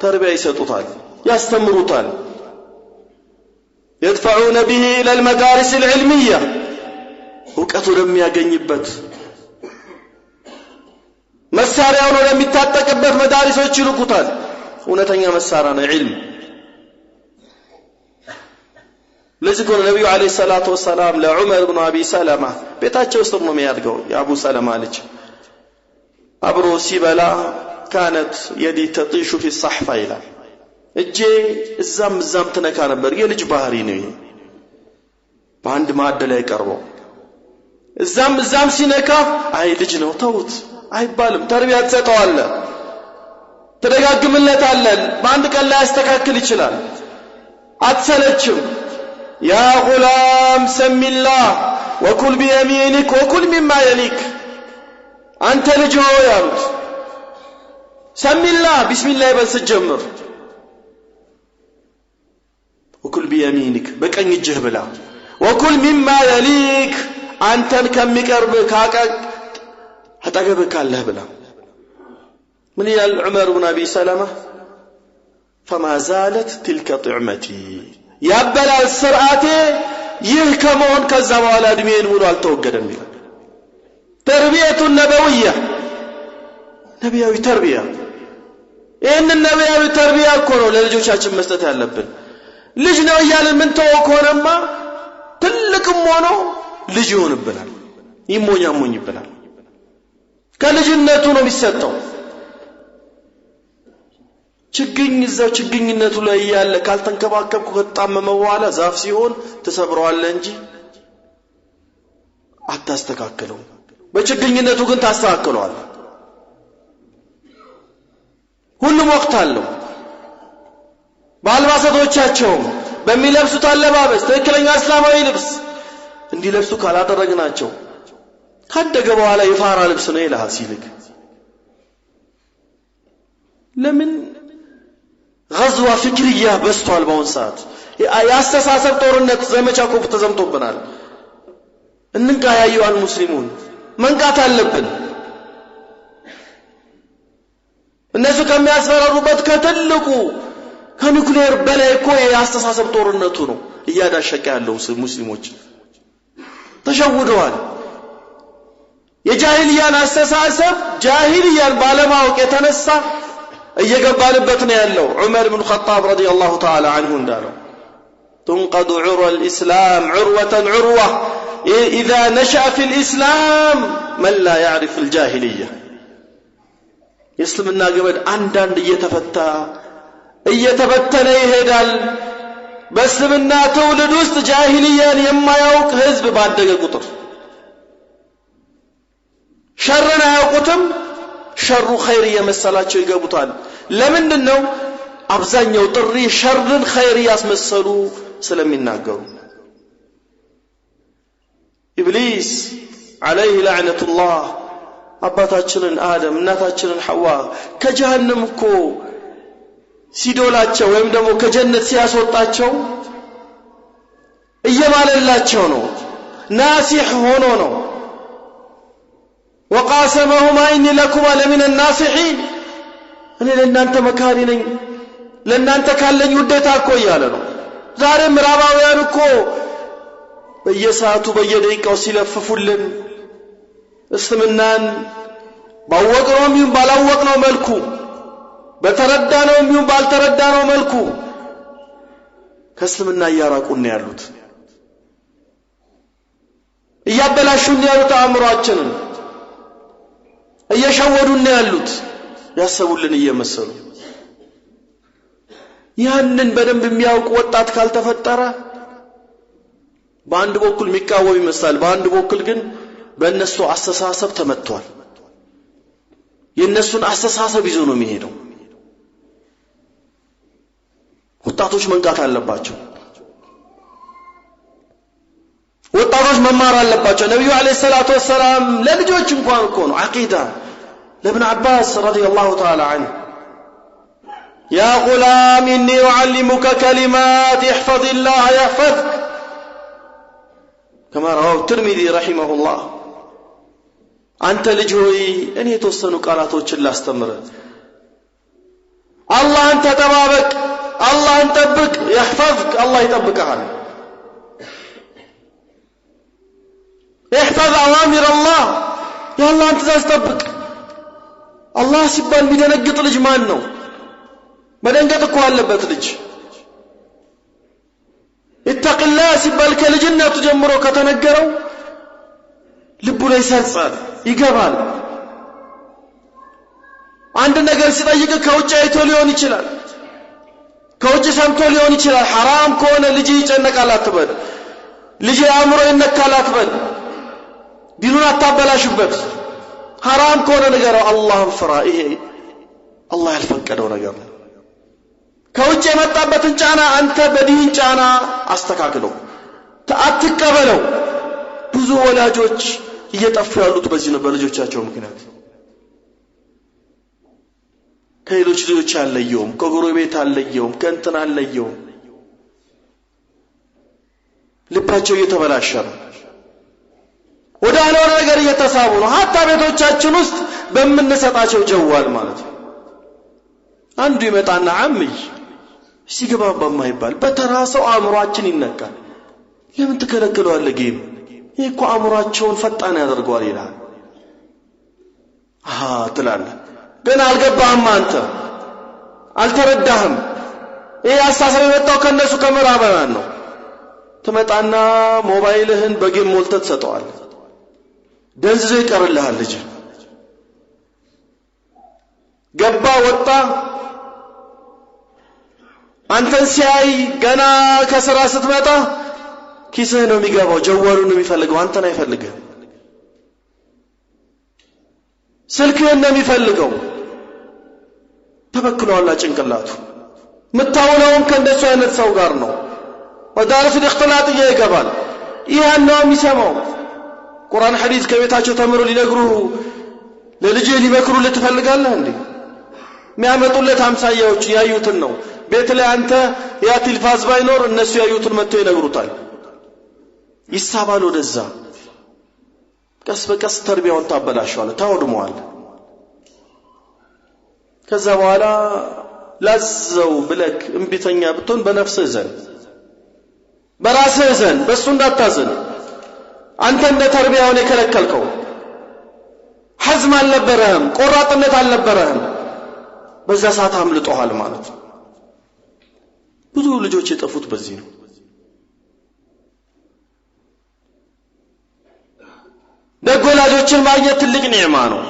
ተርቢያ ይሰጡታል፣ ያስተምሩታል። يدفعون به الى المدارس العلميه እውቀቱ ለሚያገኝበት መሳሪያውን ለሚታጠቅበት መዳሪሶች ይልኩታል። እውነተኛ መሳሪያ ነው ዒልም። ለዚህ ነው ነብዩ አለይሂ ሰላቱ ወሰላም ለዑመር ኢብኑ አቢ ሰለማ ቤታቸው ውስጥ ነው የሚያድገው የአቡ ሰለማ ልጅ አብሮ ሲበላ كانت يدي تطيش في الصحفه ይላል እጄ እዛም ትነካ ነበር። የልጅ ባህሪ ነው። በአንድ ማዕድ ላይ ቀርበው እዛም ሲነካ አይ ልጅ ነው ተውት አይባልም። ተርቢያ ተሰጠዋለህ፣ ተደጋግምለታለህ። በአንድ ቀን ላይ ያስተካክል ይችላል። አትሰለችም። ያ ጉላም ሰሚላህ ወኩል ቢየሚኒክ ወኩል ሚማ የሊክ። አንተ ልጅ ሆይ ያሉት ሰሚላህ ቢስሚላህ በል ስትጀምር፣ ወኩል ቢየሚኒክ በቀኝ እጅህ ብላ፣ ወኩል ሚማ የሊክ አንተን ከሚቀርብ አጠገብህ ካለህ ብላ። ምን ይላል ዑመር ብን አቢ ሰለማ? ፈማ ዛለት ትልከ ጥዕመቲ ያበላል ስርዓቴ ይህ ከመሆን ከዛ በኋላ እድሜን ሙሉ አልተወገደም ይላል። ተርቢየቱ ነበውያ ነቢያዊ ተርቢያ። ይህንን ነቢያዊ ተርቢያ እኮ ነው ለልጆቻችን መስጠት ያለብን። ልጅ ነው እያልን ምን ተወው ከሆነማ ትልቅም ሆኖ ልጅ ይሆንብናል፣ ይሞኛሞኝብናል። ከልጅነቱ ነው የሚሰጠው። ችግኝ እዛው ችግኝነቱ ላይ ያለ ካልተንከባከብኩ ከጣመመ በኋላ ዛፍ ሲሆን ተሰብረዋለህ እንጂ አታስተካክለው። በችግኝነቱ ግን ታስተካክለዋለህ። ሁሉም ወቅት አለው። በአልባሳቶቻቸውም በሚለብሱት አለባበስ ትክክለኛ እስላማዊ ልብስ እንዲለብሱ ካላደረግናቸው ካደገ በኋላ የፋራ ልብስ ነው ይልሃል ሲልክ። ለምን غزوة فكرية በስቷል። በአሁን ሰዓት ያስተሳሰብ ጦርነት ዘመቻ ኮፍ ተዘምቶብናል። እንንቃ ያዩአል ሙስሊሙን መንቃት አለብን። እነሱ ከሚያስፈራሩበት ከትልቁ ከኒውክሌር በላይ እኮ ያስተሳሰብ ጦርነቱ ነው እያዳሸቀ ያለው ሙስሊሞች ተሸውደዋል። የጃሂልያን አስተሳሰብ ጃሂልያን ባለማወቅ የተነሳ እየገባንበት ነው ያለው። ዑመር ብን ኸጣብ ረዲየላሁ ተዓላ ዐንሁ እንዳለው تنقض عروة الإسلام عروة عروة إذا نشأ في الإسلام من لا يعرف الجاهلية. يسلمنا قبل عندان እየተበተነ ይሄዳል። በእስልምና ትውልድ ውስጥ ጃሂልያን የማያውቅ ህዝብ ባደገ ቁጥር ሸርን አያውቁትም። ሸሩ ኸይር እየመሰላቸው ይገቡታል። ለምንድነው? አብዛኛው ጥሪ ሸርን ኸይር ያስመሰሉ ስለሚናገሩ። ኢብሊስ عليه لعنة الله አባታችንን አደም እናታችንን ሐዋ ከጀሃነም እኮ ሲዶላቸው ወይም ደግሞ ከጀነት ሲያስወጣቸው እየማለላቸው ነው። ናሲህ ሆኖ ነው። وقاسمهما إني لكما لمن الناصحين እኔ ለእናንተ መካሪ ነኝ ለእናንተ ካለኝ ውዴታ እኮ እያለ ነው። ዛሬ ምዕራባውያን እኮ በየሰዓቱ በየደቂቃው ሲለፍፉልን እስልምናን ባወቅነውም ይሁን ባላወቅነው መልኩ በተረዳነውም ይሁን ባልተረዳነው መልኩ ከእስልምና እያራቁን ያሉት እያበላሹን ያሉት አእምሮአችንን እየሸወዱን ያሉት ያሰቡልን እየመሰሉ። ያንን በደንብ የሚያውቅ ወጣት ካልተፈጠረ በአንድ በኩል የሚቃወም ይመስላል፣ በአንድ በኩል ግን በእነሱ አስተሳሰብ ተመቷል። የእነሱን አስተሳሰብ ይዞ ነው የሚሄደው። ወጣቶች መንቃት አለባቸው። ወጣቶች መማር አለባቸው። ነብዩ አለይሂ ሰላቱ ወሰላም ለልጆች እንኳን እኮ ነው አቂዳ ለኢብኑ አባስ ረዲየላሁ ተዓላ ዐንሁ يا غلام إني أعلمك كلمات احفظ الله يحفظك كما رواه الترمذي رحمه الله. أنت لجوي أن يتوسنوا قالاتوች ላስተምር الله أنت تبابك الله أنت تبك يحفظك الله يطبقها. احفظ أوامر الله يا الله أنت تستبك. الله ሲባል የሚደነግጥ ልጅ ማን ነው? መደንገጥ እኮ አለበት ልጅ። اتق الله ሲባል ከልጅነቱ ጀምሮ ከተነገረው ልቡ ላይ ሰርጻል ይገባል። አንድ ነገር ሲጠይቅ ከውጭ አይቶ ሊሆን ይችላል፣ ከውጭ ሰምቶ ሊሆን ይችላል። حرام ከሆነ ልጅ ይጨነቃል አትበል፣ ልጅ አእምሮ ይነካል አትበል። ዲኑን አታበላሽበት حرام ከሆነ ንገረው አላህን ፍራ ይሄ አላህ ያልፈቀደው ነገር ነው ከውጭ የመጣበትን ጫና አንተ በዲን ጫና አስተካክለው አትቀበለው ብዙ ወላጆች እየጠፉ ያሉት በዚህ ነው በልጆቻቸው ምክንያት ከሌሎች ልጆች አለየውም ከጎረቤት አለየውም ከእንትን አለየውም ልባቸው እየተበላሸ ነው ወደ አልሆነ ነገር እየተሳቡ ነው ሀታ ቤቶቻችን ውስጥ በመነሰጣቸው ጀዋል ማለት ነው አንዱ ይመጣና አምይ ሲገባባ ማይባል በተራሰው አእምሮአችን ይነካል ለምን ተከለከለዋል ጌም ይሄኮ አእምሮአቸውን ፈጣን ያደርገዋል ይላል ትላለህ ግን አልገባህም አንተ አልተረዳህም ይሄ አስተሳሰብ የመጣው ከነሱ ከምዕራባውያን ነው ትመጣና ሞባይልህን በጌም ሞልተህ ትሰጠዋለህ ደንዝዞ ይቀርልሃል ልጅ ገባ ወጣ አንተን ሲያይ ገና ከስራ ስትመጣ ኪስህ ነው የሚገባው ጀዋሉን ነው የሚፈልገው አንተን አይፈልግም ስልክህን ነው የሚፈልገው ተበክሏል ጭንቅላቱ ምታውለውም ከእንደሱ አይነት ሰው ጋር ነው ወዳርፍ الاختلاط ይገባል ይሄን ነው የሚሰማው ቁርአን ሐዲስ ከቤታቸው ተምሮ ሊነግሩ ለልጅ ሊመክሩ ልትፈልጋለህ እንዴ የሚያመጡለት አምሳያዎች ያዩትን ነው ቤት ላይ አንተ ያ ቴሌፋዝ ባይኖር እነሱ ያዩትን መጥተው ይነግሩታል ይሳባል ወደዛ ቀስ በቀስ ተርቢያውን ታበላሽዋል ታወድመዋል ከዛ በኋላ ላዘው ብለክ እንቢተኛ ብትሆን በነፍስህ ዘን በራስህ ዘን በሱ እንዳታዘን አንተ እንደ ተርቢያውን የከለከልከው ሐዝም አልነበረህም ቆራጥነት አልነበረህም በዛ ሰዓት አምልጦሃል ማለት ነው ብዙ ልጆች የጠፉት በዚህ ነው ደጎላጆችን ማግኘት ትልቅ ኒዕማ ነው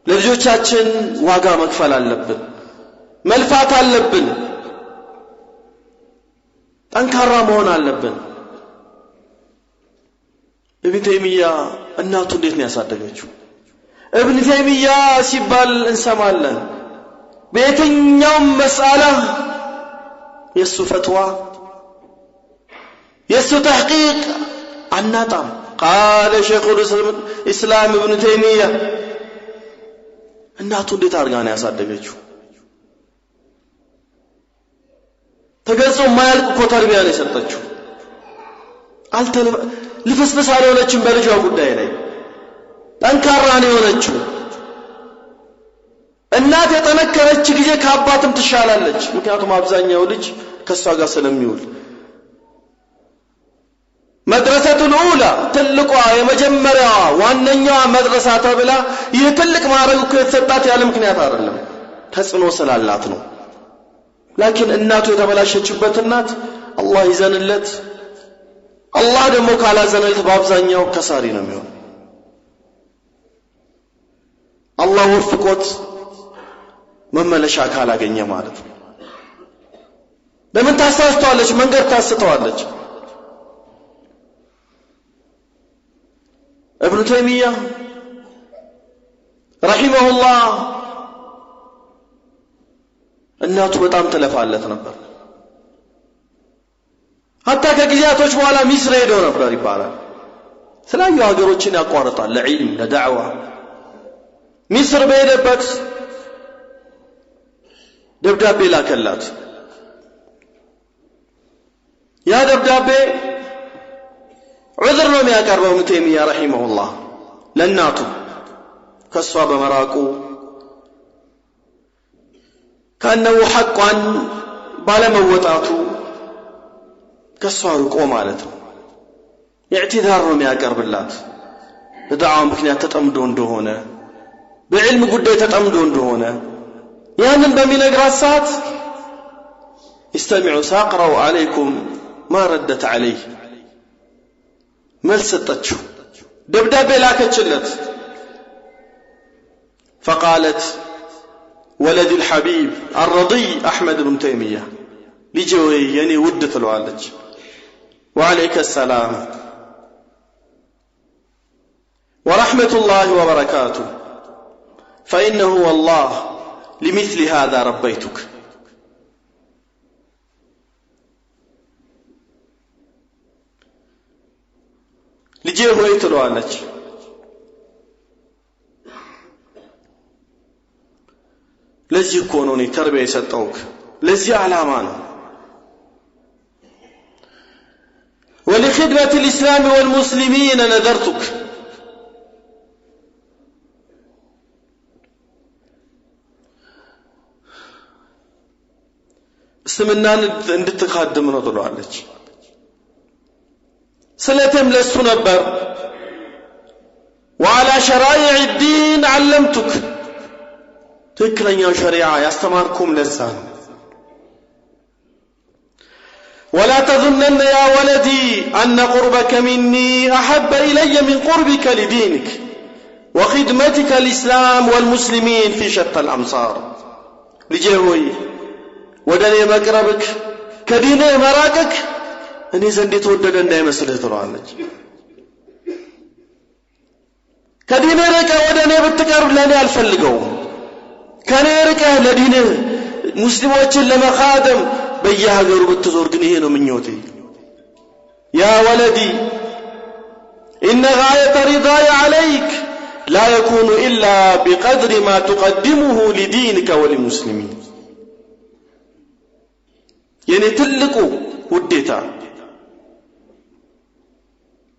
ለልጆቻችን ዋጋ መክፈል አለብን መልፋት አለብን ጠንካራ መሆን አለብን ኢብኑ ተይሚያ እናቱ እንዴት ነው ያሳደገችው ኢብኑ ተይሚያ ሲባል እንሰማለን በየትኛው መስአላ የሱ ፈትዋ የሱ ተሕቂቅ አናጣም قال شيخ الإسلام ابن تيمية እናቱ እንዴት አድርጋ ነው ያሳደገችው ተገልጾ ማያልቅ እኮ ተርቢያ ነው የሰጠችው ልፍስፍስ አልሆነችም በልጇ ጉዳይ ላይ ጠንካራ ነው የሆነችው እናት የጠነከረች ጊዜ ከአባትም ትሻላለች ምክንያቱም አብዛኛው ልጅ ከሷ ጋር ስለሚውል መድረሰቱል ኡላ ትልቋ የመጀመሪያዋ ዋነኛዋ መድረሳ ተብላ ይህ ትልቅ ማዕረግ እኮ የተሰጣት ያለ ምክንያት አይደለም ተጽኖ ስላላት ነው ላኪን እናቱ የተበላሸችበት እናት አላህ ይዘንለት አላህ ደግሞ ካላዘነለት በአብዛኛው ከሳሪ ነው የሚሆነው አላህ ወፍቆት መመለሻ ካላገኘ ማለት ነው ለምን ታሳስተዋለች መንገድ ታስተዋለች ابن تيمية رحمه الله እናቱ በጣም ተለፋለት ነበር hatta ከጊዜያቶች በኋላ ሚስር ሄዶ ነበር ይባላል ስለዚህ ሀገሮችን ያቋርጣል ለዒልም ለዳዕዋ ሚስር በሄደበት ደብዳቤ ላከላት ያ ደብዳቤ عذر ነው የሚያቀርበው ابن تيمية رحمه الله ለናቱ ከሷ በመራቁ ካነው ሐቋን ባለመወጣቱ ከሷ ርቆ ማለት ነው ኢዕቲዳር ነው የሚያቀርብላት በዳዕዋ ምክንያት ተጠምዶ እንደሆነ በዕልም ጉዳይ ተጠምዶ እንደሆነ ያንን በሚነግራት ሰዓት استمعوا ساقروا عليكم ما ردت عليه መልስ ሰጠችው ደብዳቤ ላከችለት فقالت ولد الحبيب الرضي أحمد بن تيمية لجوي يعني ود تلوالج وعليك السلام ورحمة الله وبركاته فإنه والله لمثل هذا ربيتك ልጄ ሆይ ትለዋለች ለዚህ እኮ ነው እኔ ተርቢያ የሰጠውክ ለዚህ ዓላማ ነው ولخدمة الإسلام والمسلمين نذرتك እስልምናን እንድትካድም ነው ትለዋለች ስለተም ለሱ ነበር وعلى شرائع الدين علمتك ትክክለኛው ሸሪዓ ያስተማርኩም ለዛ ነው ولا تظنن يا ولدي أن قربك مني أحب إلي من قربك لدينك وخدمتك الإسلام والمسلمين في شتى الأمصار لجهوي ودني مقربك كدينه مراقك أني زندي تودد أن يمسله ترانج كدينه رك ودني بتقرب لاني الفلقو كان يركه لدينه مسلموችን ለመኻደም በየሀገሩ ብትዞር ግን ይሄ ነው ምኞቴ يا ولدي إن غاية رضاي عليك لا يكون إلا بقدر ما تقدمه لدينك وللمسلمين يعني تلقوا وديتا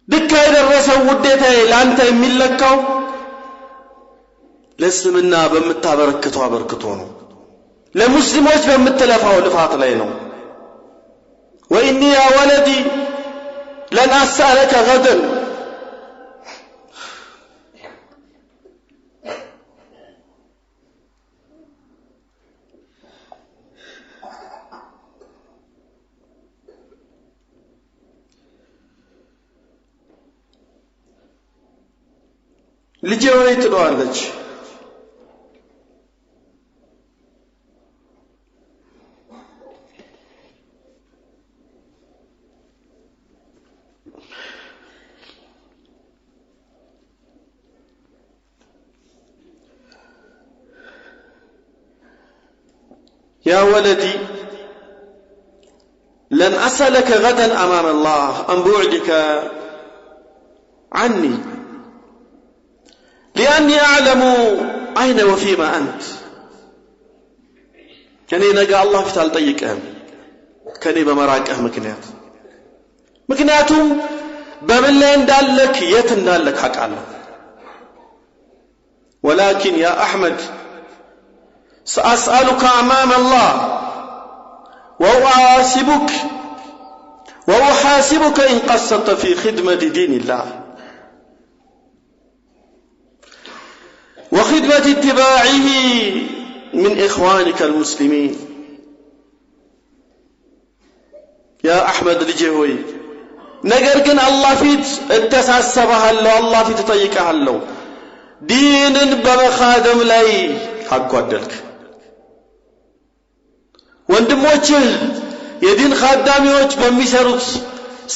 دكا يدرسوا وديتا لانتا يملكوا لسمنا بمتابركتوا አበርክቶነው ለሙስሊሞች በመተለፋው ልፋት ላይ ነው وإني يا ولدي لن أسألك غدا ልጄ ሆይ ትለዋለች يا ولدي لن أسألك غدا أمام الله عن بعدك عني لأني أعلم أين وفيما أنت كني نجا الله في تعلطيكهم كني بمراكه مكنياتهم بملين دالك يتن دالك حق الله ولكن يا أحمد سأسألك أمام الله وأحاسبك إن قصرت في خدمة دين الله وخدمة اتباعه من إخوانك المسلمين يا أحمد لجهوي نقرقن الله فيت اتساسبها الله الله فيت تطيقها الله دين بمخادم لي حق ودلك ወንድሞችህ የዲን ኻዳሚዎች በሚሰሩት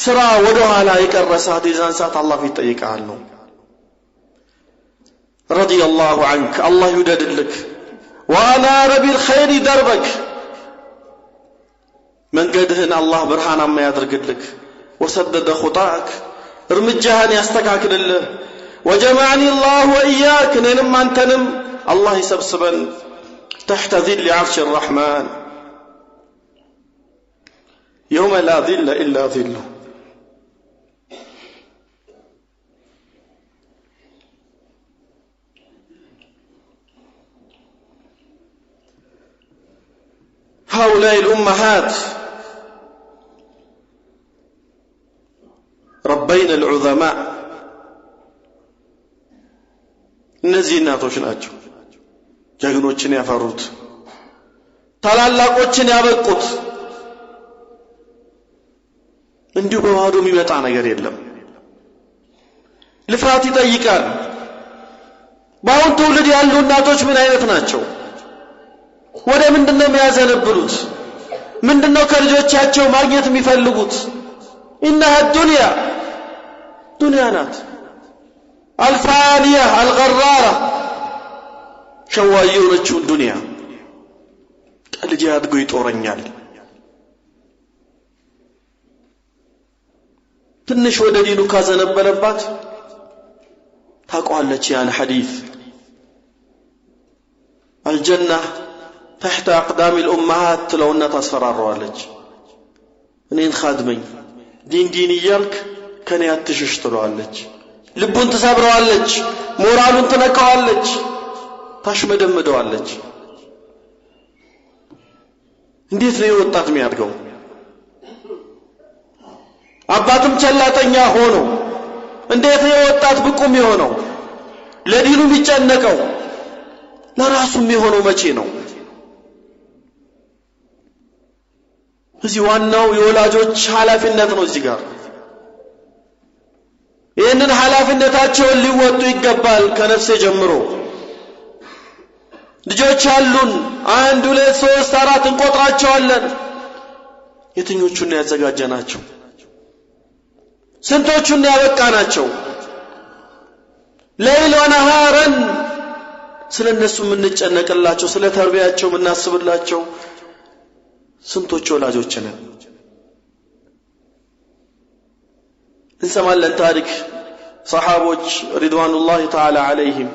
ስራ ወደ ኋላ የቀረሳት የዛን ሰዓት አላህ ፊት ጠይቀሃል ነው رضي الله عنك الله يوددلك وأنار بالخير دربك መንገድህን አላህ ብርሃናማ ያድርግልክ وسدد خطاك እርምጃህን ያስተካክልልህ وجمعني الله وإياك እኔንም አንተንም አላህ ይሰብስበን تحت ظل عرش الرحمن يوم لا ظل إلا ظله هؤلاء الأمهات ربينا العظماء እነዚህ እናቶች ናቸው ጀግኖችን ያፈሩት ታላላቆችን ያበቁት እንዲሁ በባዶ የሚመጣ ነገር የለም ልፋት ይጠይቃል በአሁን ትውልድ ያሉ እናቶች ምን አይነት ናቸው ወደ ምንድነው የሚያዘነብሉት ምንድነው ከልጆቻቸው ማግኘት የሚፈልጉት إنها الدنيا ናት الفانية الغرارة شوايونة الدنيا الجهاد قويت أورنيال تنش وددينو كازن بلبات تقوى لك يا الحديث الجنة تحت أقدام الأمهات لو أنها تصفر الروالج እኔን ኻድመኝ ዲን እያልክ ከኔ አትሽሽ ትለዋለች ልቡን ተሰብረዋለች ሞራሉን ትነካዋለች ታሽመደምደዋለች እንዴት ነው ወጣት የሚያድገው አባቱም ቸላተኛ ሆኖ እንዴት ነው ወጣት ብቁም የሆነው ለዲኑ የሚጨነቀው ለራሱም የሆነው መቼ ነው እዚህ ዋናው የወላጆች ኃላፊነት ነው እዚህ ጋር ይሄንን ኃላፊነታቸውን ሊወጡ ይገባል ከነፍሴ ጀምሮ ልጆች አሉን 1 2 3 4 እንቆጥራቸዋለን የትኞቹን ያዘጋጀናቸው ስንቶቹን ያበቃናቸው ለይል ወነሃረን ስለነሱ ምንጨነቅላቸው ስለ ተርቢያቸው ምናስብላቸው ስንቶች ወላጆች ነን እንሰማለን ታሪክ ሰሃቦች ሪድዋኑላሂ ተዓላ ዐለይሂም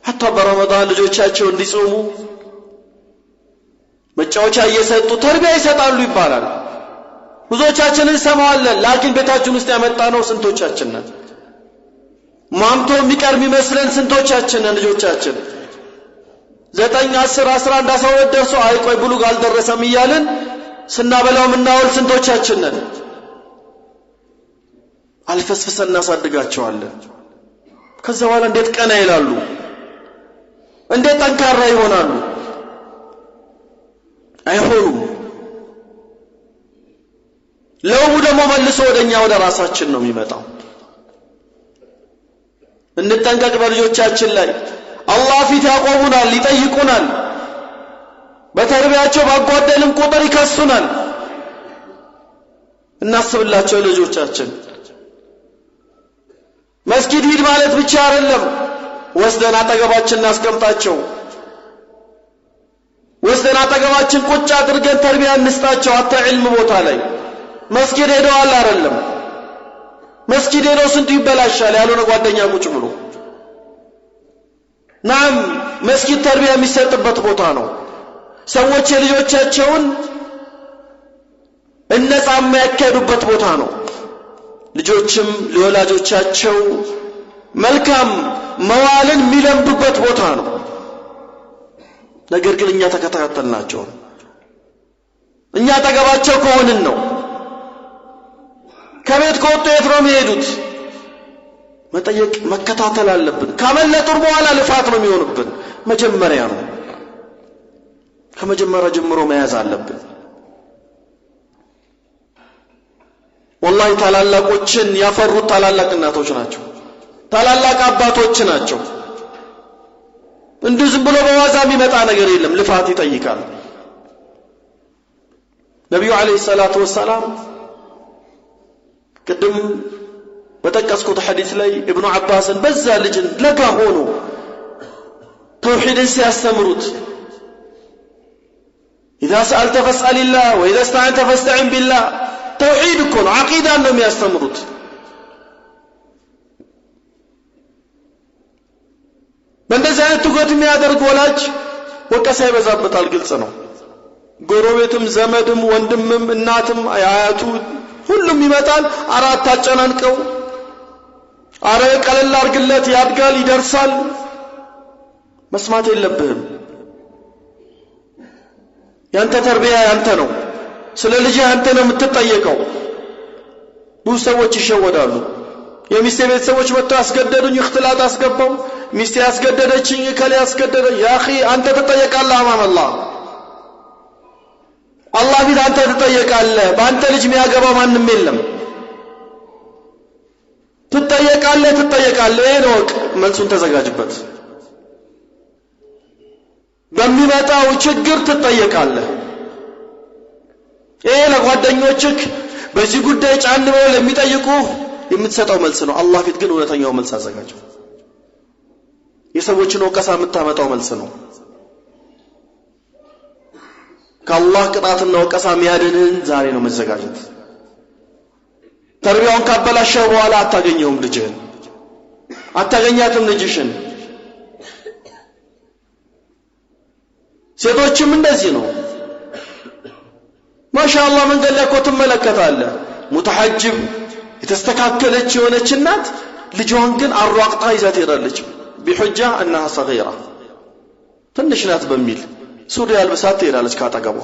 حتى በረመዳን ልጆቻቸው እንዲጾሙ መጫወቻ እየሰጡ ተርቢያ ይሰጣሉ ይባላል ብዙዎቻችንን ሰማዋለን ላኪን ቤታችን ውስጥ ያመጣነው ስንቶቻችን ነን ማምቶ የሚቀርም ይመስለን ስንቶቻችን ነን ልጆቻችን 9 10 11 12 ደርሶ አይቆይ ብሉግ አልደረሰም ይያልን ስናበላው ምናወል ስንቶቻችን ነን አልፈስፈሰን እናሳድጋቸዋለን ከዛ በኋላ እንዴት ቀና ይላሉ እንዴት ጠንካራ ይሆናሉ አይሆኑም ለውሙ ደግሞ መልሶ ወደኛ ወደ ራሳችን ነው የሚመጣው እንጠንቀቅ በልጆቻችን ላይ አላህ ፊት ያቆሙናል ይጠይቁናል በተርቢያቸው ባጓደልን ቁጥር ይከሱናል እናስብላቸው ልጆቻችን መስጊድ ሂድ ማለት ብቻ አይደለም ወስደን አጠገባችን እናስቀምጣቸው ወስደን አጠገባችን ቁጭ አድርገን ተርቢያ እንስጣቸው አታ ዒልም ቦታ ላይ መስጊድ ሄደዋል አይደለም መስጊድ ሄደው ስንት ይበላሻል ያልሆነ ጓደኛ ቁጭ ብሎ ናም መስጊድ ተርቢያ የሚሰጥበት ቦታ ነው ሰዎች ልጆቻቸውን እነጻ የሚያካሂዱበት ቦታ ነው ልጆችም ለወላጆቻቸው መልካም መዋልን የሚለምዱበት ቦታ ነው ነገር ግን እኛ ተከታተልናቸው እኛ አጠገባቸው ከሆንን ነው ከቤት ከወጡ የት ነው የሚሄዱት መጠየቅ መከታተል አለብን ካመለጡ በኋላ ልፋት ነው የሚሆንብን መጀመሪያ ነው ከመጀመሪያ ጀምሮ መያዝ አለብን والله ታላላቆችን ያፈሩት ታላላቅ እናቶች ናቸው ታላላቅ አባቶች ናቸው እንዲሁ ዝም ብሎ በዋዛ የሚመጣ ነገር የለም ልፋት ይጠይቃል ነብዩ አለይሂ ሰላቱ ወሰላም ቅድም በተቀስኩት ሐዲስ ላይ ኢብኑ አባስን በዛ ልጅን ለጋ ሆኖ ተውሂድን ሲያስተምሩት اذا سالت فاسال الله واذا استعنت فاستعن بالله توحيد كون عقيده ነው የሚያስተምሩት በእንደዚህ አይነት ትኩረት የሚያደርግ ወላጅ ወቀሳ ይበዛበታል ግልጽ ነው ጎረቤትም ዘመድም ወንድምም እናትም አያቱ ሁሉም ይመጣል አራት አጨናንቀው አረ ቀለል አርግለት ያድጋል ይደርሳል መስማት የለብህም ያንተ ተርቢያ ያንተ ነው ስለ ልጅ አንተ ነው የምትጠየቀው ብዙ ሰዎች ይሸወዳሉ የሚስቴ ቤተሰቦች መጥተው አስገደዱኝ እختلاط አስገባው ሚስቴ አስገደደችኝ ከለ አስገደደ ያኺ አንተ ተጠየቃለህ አማም አላህ ቢት አንተ ተጠየቃለህ በአንተ ልጅ የሚያገባው ማንንም የለም ትጠየቃለህ ነው መልሱን ተዘጋጅበት በሚመጣው ችግር ትጠየቃለህ ለጓደኞችህ በዚህ ጉዳይ ጫን ብለው ለሚጠይቁ የምትሰጠው መልስ ነው አላህ ፊት ግን እውነተኛው መልስ አዘጋጀው የሰዎችን ወቀሳ የምታመጣው መልስ ነው። ከአላህ ቅጣትና ወቀሳ የሚያድንህን ዛሬ ነው መዘጋጀት። ተርቢያውን ካበላሸው በኋላ አታገኘውም ልጅህን፣ አታገኛትም ልጅሽን። ሴቶችም እንደዚህ ነው። ማሻአላህ መንገድ ላይ እኮ ትመለከታለህ ሙተሐጅብ የተስተካከለች የሆነች እናት ልጇን ግን አሯቅታ ይዛ ትሄዳለች። ቢሁጃ انها صغيره ትንሽ ናት በሚል ሱሪ አልብሳት ትሄዳለች ካጠገቧ።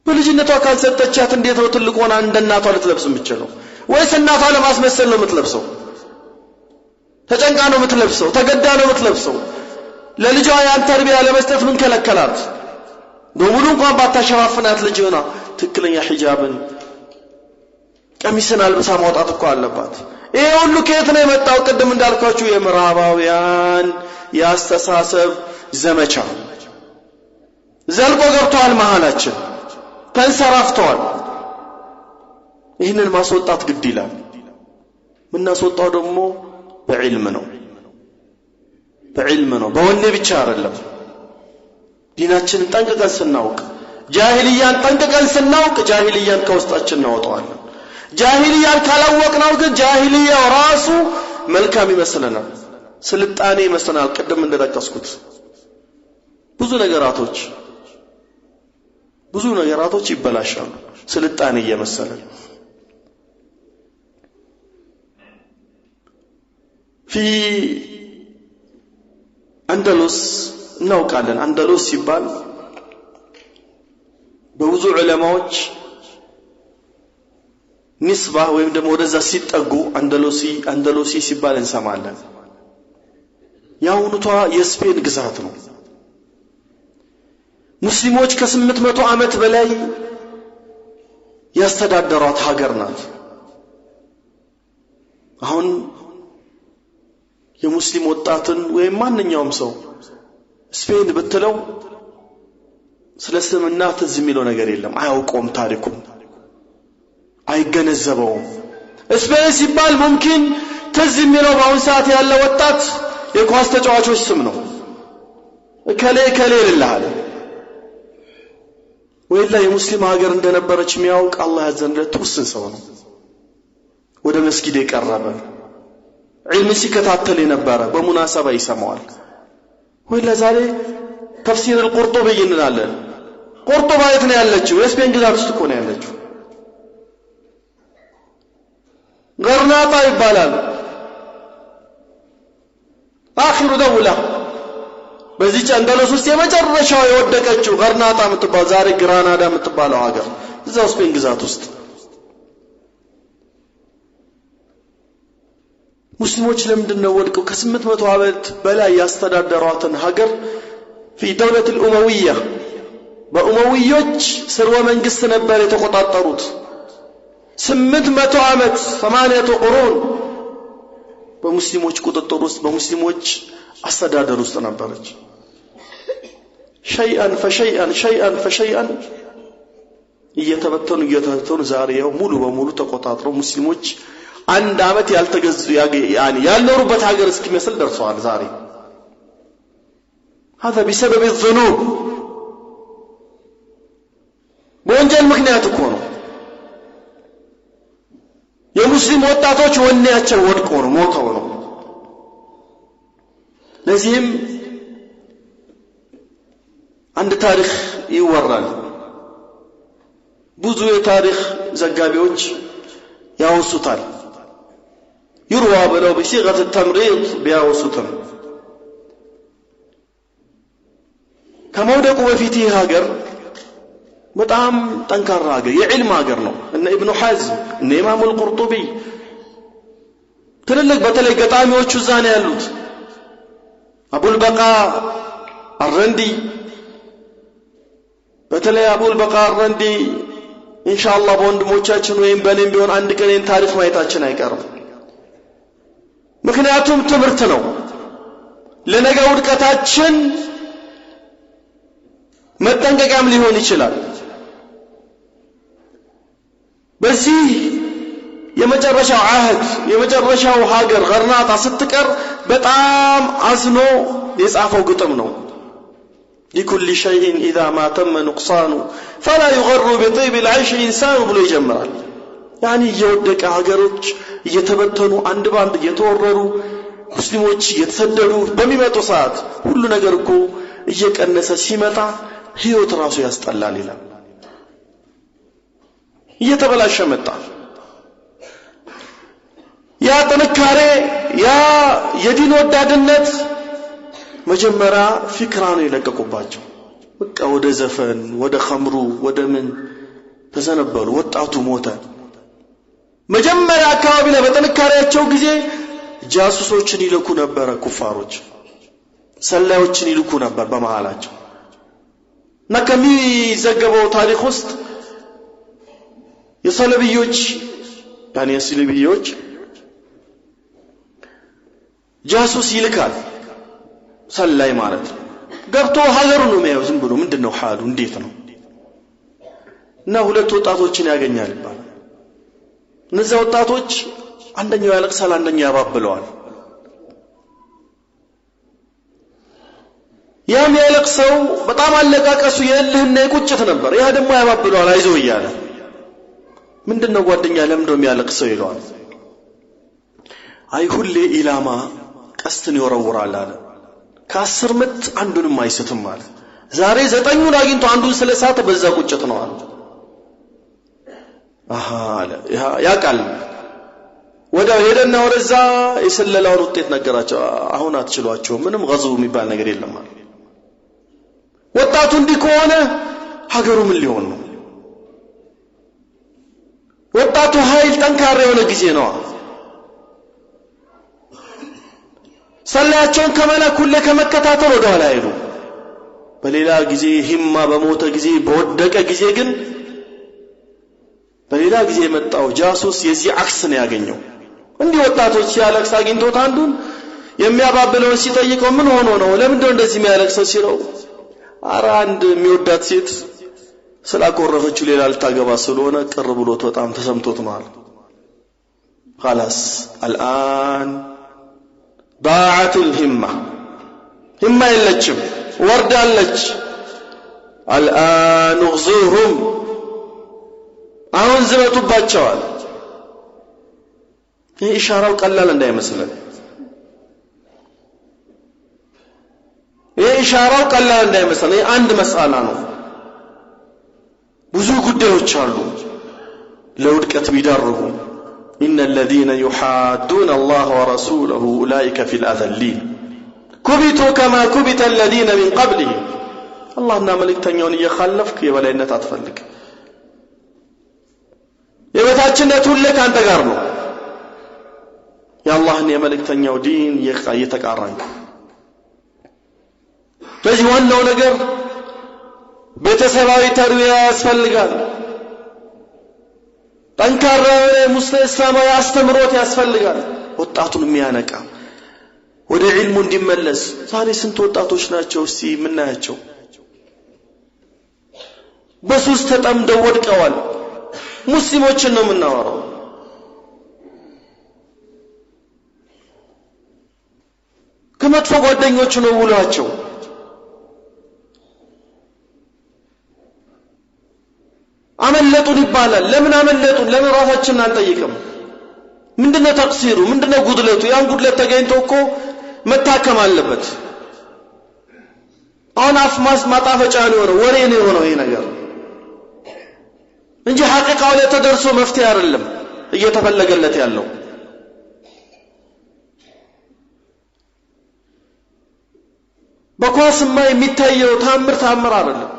በልጅነቷ ካልሰጠቻት እንዴት ነው ትልቅ ሆና እንደ እናቷ ልትለብስ የምትችለው? ወይስ እናቷ ለማስመሰል ነው የምትለብሰው? ተጨንቃ ነው የምትለብሰው? ተገዳ ነው የምትለብሰው? ለልጇ ያን ተርቢያ ለመስጠት ምን ከለከላት? በሙሉ እንኳን ባታሸፋፍናት ልጅ ሆና ትክክለኛ ሒጃብን ቀሚስን አልብሳ ማውጣት እኮ አለባት። ይሄ ሁሉ ከየት ነው የመጣው? ቅድም እንዳልኳችሁ የምዕራባውያን ያስተሳሰብ ዘመቻ ዘልቆ ገብቷል መሃላችን፣ ተንሰራፍቷል። ይህንን ማስወጣት ግድ ይላል። ምናስወጣው ደግሞ በዕልም ነው፣ በዕልም ነው፣ በወኔ ብቻ አይደለም። ዲናችንን ጠንቅቀን ስናውቅ፣ ጃሂልያን ጠንቅቀን ስናውቅ ጃሂልያን ከውስጣችን እናወጣዋለን። ጃሂልያን ካላወቅነው ግን ጃሂልያው ራሱ መልካም ይመስለናል፣ ስልጣኔ ይመስለናል። ቅድም እንደጠቀስኩት ብዙ ነገራቶች ይበላሻሉ ስልጣኔ እየመሰለን። في أندلس እናውቃለን። አንደሉስ ሲባል በብዙ ዑለማዎች ንስባ ወይም ደግሞ ወደዛ ሲጠጉ አንደሉሲ ሲባል እንሰማለን። ያውኑቷ የስፔን ግዛት ነው። ሙስሊሞች ከ800 ዓመት በላይ ያስተዳደሯት ሀገር ናት። አሁን የሙስሊም ወጣትን ወይም ማንኛውም ሰው ስፔን ብትለው ስለ እስልምና ትዝ የሚለው ነገር የለም፣ አያውቀውም፣ ታሪኩን አይገነዘበውም። ስፔን ሲባል ሙምኪን ትዝ የሚለው በአሁን ሰዓት ያለ ወጣት የኳስ ተጫዋቾች ስም ነው። ከሌ ይልሃል። ወይላ የሙስሊም ሀገር እንደነበረች የሚያውቅ አላህ ያዘንለት ውስን ሰው ነው። ወደ መስጊድ የቀረበ ዒልም ሲከታተል የነበረ በሙናሰባ ይሰማዋል። ወይላ ዛሬ ተፍሲር القرطبي እንላለን። ቁርጡባ የት ነው ያለችው? የስፔን ግዛት ውስጥ እኮ ነው ያለችው። ገርናጣ ይባላል። አኺሩ ደውላ በዚህ አንደሉስ ውስጥ የመጨረሻው የወደቀችው ገርናጣ የምትባል ዛሬ ግራናዳ የምትባለው ሀገር እዛው ስፔን ግዛት ውስጥ ሙስሊሞች ለምንድነው ወድቀው ከ800 ዓመት በላይ ያስተዳደሯትን ሀገር في دولة الأموية በኡመዊዮች ስርወ መንግስት ነበር የተቆጣጠሩት 800 ዓመት 8 ቁሩን በሙስሊሞች ቁጥጥር ውስጥ በሙስሊሞች አስተዳደር ውስጥ ነበረች። شيئا فشيئا እየተበተኑ ዛሬ ያው ሙሉ በሙሉ ተቆጣጥረው ሙስሊሞች አንድ አመት ያልተገዙ ያልኖሩበት ሀገር እስኪመስል ደርሰዋል ዛሬ። هذا بسبب الذنوب በወንጀል ምክንያት እኮ ነው። የሙስሊም ወጣቶች ወኔያቸው ወድቆ ነው ሞተው ነው። ለዚህም አንድ ታሪክ ይወራል። ብዙ የታሪክ ዘጋቢዎች ያወሱታል። يروى بلو بصيغة التمريض بياوسطن ከመውደቁ በፊት ይህ ሀገር በጣም ጠንካራ ሀገር የዕልም ሀገር ነው። እነ ኢብኑ ሐዝም እነ ኢማሙ አልቁርጡቢ ትልልቅ በተለይ ገጣሚዎቹ እዛ ነው ያሉት። አቡል በቃ አረንዲ በተለይ አቡል በቃ አረንዲ ኢንሻአላህ በወንድሞቻችን ወይም በእኔም ቢሆን አንድ ቀን ይህን ታሪክ ማየታችን አይቀርም። ምክንያቱም ትምህርት ነው ለነገ ውድቀታችን መጠንቀቂያም ሊሆን ይችላል። በዚህ የመጨረሻው አህድ የመጨረሻው ሀገር ገርናጣ ስትቀር በጣም አዝኖ የጻፈው ግጥም ነው። لكل شيء إذا ما تم نقصان فلا يغر بطيب العيش إنسان ብሎ ይጀምራል። ያኒ የወደቀ ሀገሮች እየተበተኑ አንድ ባንድ እየተወረሩ ሙስሊሞች እየተሰደዱ በሚመጡ ሰዓት ሁሉ ነገር እኮ እየቀነሰ ሲመጣ ህይወት ራሱ ያስጠላል ይላል። እየተበላሸ መጣ። ያ ጥንካሬ ያ የዲን ወዳድነት መጀመሪያ ፍክራን ይለቀቁባቸው። በቃ ወደ ዘፈን ወደ ኸምሩ ወደ ምን ተዘነበሉ። ወጣቱ ሞተ። መጀመሪያ አካባቢ ላይ በጥንካሬያቸው ጊዜ ጃሱሶችን ይልኩ ነበር። ኩፋሮች ሰላዮችን ይልኩ ነበር በመሃላቸው። ነከሚ ዘገበው ታሪክ ውስጥ የሰለቢዮች ያኔ የሰለቢዮች ጃሱስ ይልካል። ሰላይ ማለት ገብቶ ሀገሩ ነው የሚያየው። ዝም ብሎ ምንድነው ሐሉ እንዴት ነው እና ሁለት ወጣቶችን ያገኛል ይባላል። እነዛ ወጣቶች አንደኛው ያለቅሳል፣ አንደኛው ያባብለዋል። ያም ያለቅሰው በጣም አለቃቀሱ የእልህና የቁጭት ነበር። ያ ደግሞ ያባብለዋል አይዞህ እያለ ምንድነው ጓደኛ ለምንድነው የሚያለቅሰው ይለዋል። አይ ሁሌ ኢላማ ቀስትን ይወረውራል አለ። ከ10 ምት አንዱንም አይስትም አለ። ዛሬ 9ን አግኝቶ አንዱን ስለሳተ በዛ ቁጭት ነው አለ። አሃ አለ ያቃል። ወዳው ሄደና ወረዛ የሰለላውን ውጤት ነገራቸው። አሁን አትችሏቸው ምንም ገዝው የሚባል ነገር የለም አለ። ወጣቱ እንዲህ ከሆነ ሀገሩ ምን ሊሆን ነው? ወጣቱ ኃይል ጠንካራ የሆነ ጊዜ ነው። ሰላያቸውን ከመላኩ ለከመከታተል ወደ ኋላ አይሉ። በሌላ ጊዜ ሂማ በሞተ ጊዜ በወደቀ ጊዜ ግን በሌላ ጊዜ መጣው ጃሱስ የዚህ አክስ ነው ያገኘው። እንዲህ ወጣቶች ያለቅስ አግኝቶት አንዱን የሚያባብለውን ሲጠይቀው ምን ሆኖ ነው ለምንድነው እንደዚህ የሚያለቅሰው ሲለው አራ አንድ የሚወዳት ሴት ስላቆረፈችው ሌላ ልታገባ ስለሆነ ቅር ብሎት በጣም ተሰምቶት ነው አለ። خلاص الان ضاعت الهمة همة የለችም ወርዳለች። الان اغزوهم አሁን ዝመቱባቸዋል። ይህ ኢሻራው ቀላል እንዳይመስለን። ይህ ኢሻራው ቀላል እንዳይመስለን። አንድ መስአላ ነው። ብዙ ጉዳዮች አሉ ለውድቀት ቢዳርጉ። إن الذين يحادون الله ورسوله أولئك في الأذلين كبتوا كما كبت الذين من قبلهم اللهم ملكتنيون يخلفك የበላይነት አትፈልግ። የበታችነት ሁሉ ካንተ ጋር ነው። የአላህን የመልእክተኛው ዲን እየተቃረንክ። ስለዚህ ዋናው ነገር ቤተሰባዊ ተርቢያ ያስፈልጋል። ጠንካራ ሙስሊም እስላማዊ አስተምሮት ያስፈልጋል። ወጣቱን የሚያነቃ ወደ ዒልሙ እንዲመለስ። ዛሬ ስንት ወጣቶች ናቸው እስቲ የምናያቸው በሱስ ተጠምደው ወድቀዋል። ሙስሊሞችን ነው የምናወራው። ከመጥፎ ጓደኞች ነው ውሏቸው። አመለጡን ይባላል። ለምን አመለጡን? ለምን ራሳችንን አንጠይቅም? ምንድነው ተቅሲሩ? ምንድነው ጉድለቱ? ያን ጉድለት ተገኝቶ እኮ መታከም አለበት። አሁን አፍማስ ማጣፈጫ ነው የሆነው፣ ወሬ ነው የሆነው ይሄ ነገር እንጂ ሐቂቃው ላይ ተደርሶ መፍትሄ አይደለም እየተፈለገለት ያለው። በኳስማ የሚታየው ታምር አይደለም።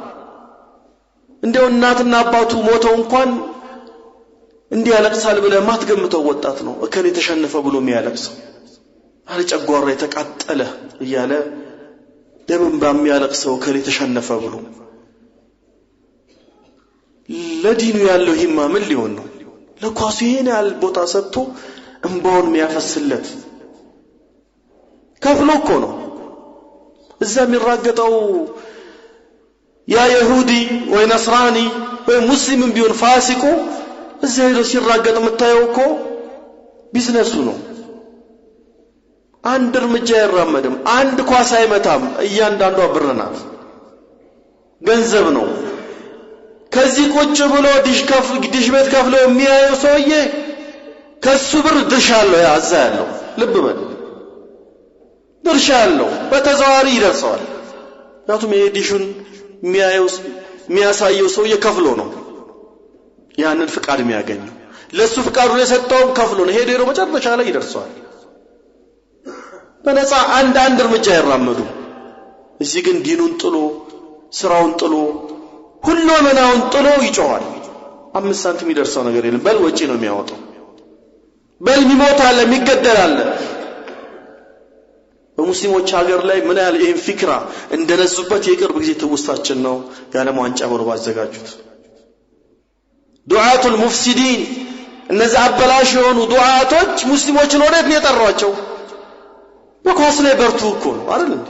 እንደው እናትና አባቱ ሞተው እንኳን እንዲህ ያለቅሳል ብለህ ማትገምተው ወጣት ነው እከሌ ተሸነፈ ብሎ የሚያለቅሰው። አለ ጨጓራ የተቃጠለ እያለ ደምን በሚያለቅሰው እከሌ ተሸነፈ ብሎ። ለዲኑ ያለው ሂማ ምን ሊሆን ነው? ለኳሱ ይሄን ያህል ቦታ ሰጥቶ እንባውን የሚያፈስለት ከፍሎ እኮ ነው። እዛ የሚራገጠው ያ ይሁዲ ወይ ነስራኒ ወይ ሙስሊም ቢሆን ፋሲቁ እዛ ሄዶ ሲራገጥ የምታየው እኮ ቢዝነሱ ነው። አንድ እርምጃ አይራመድም፣ አንድ ኳስ አይመታም። እያንዳንዷ ብር ናት፣ ገንዘብ ነው። ከዚህ ቁጭ ብሎ ዲሽ ቤት ከፍሎ የሚያየው ሰውዬ ከሱ ብር ድርሻ አለው፣ ያዛ ያለው ልብ በል ድርሻ አለው፣ በተዘዋዋሪ ይደርሰዋል። ምክንያቱም ይሄ ዲሹን የሚያሳየው ሰውዬ ከፍሎ ነው ያንን ፍቃድ የሚያገኘው። ለሱ ፍቃዱን የሰጠውም ከፍሎ ነው። ሄዶ መጨረሻ ላይ ይደርሰዋል። በነፃ አንድ እርምጃ አይራመዱ። እዚህ ግን ዲኑን ጥሎ ስራውን ጥሎ ሁሉ መናውን ጥሎ ይጮሃል። 5 ሳንቲም ይደርሰው ነገር የለም። በል ወጪ ነው የሚያወጣው። በል የሚሞት አለ፣ የሚገደል አለ። በሙስሊሞች ሀገር ላይ ምን ያህል ይሄን ፍክራ እንደነዙበት የቅርብ ጊዜ ትውስታችን ነው። የዓለም ዋንጫ ብለው ባዘጋጁት ዱዓቱል ሙፍሲዲን፣ እነዚህ አበላሽ የሆኑ ዱዓቶች ሙስሊሞችን ወዴት ነው የጠሯቸው? በኳስ ላይ በርቱ እኮ ነው አይደል እንዴ?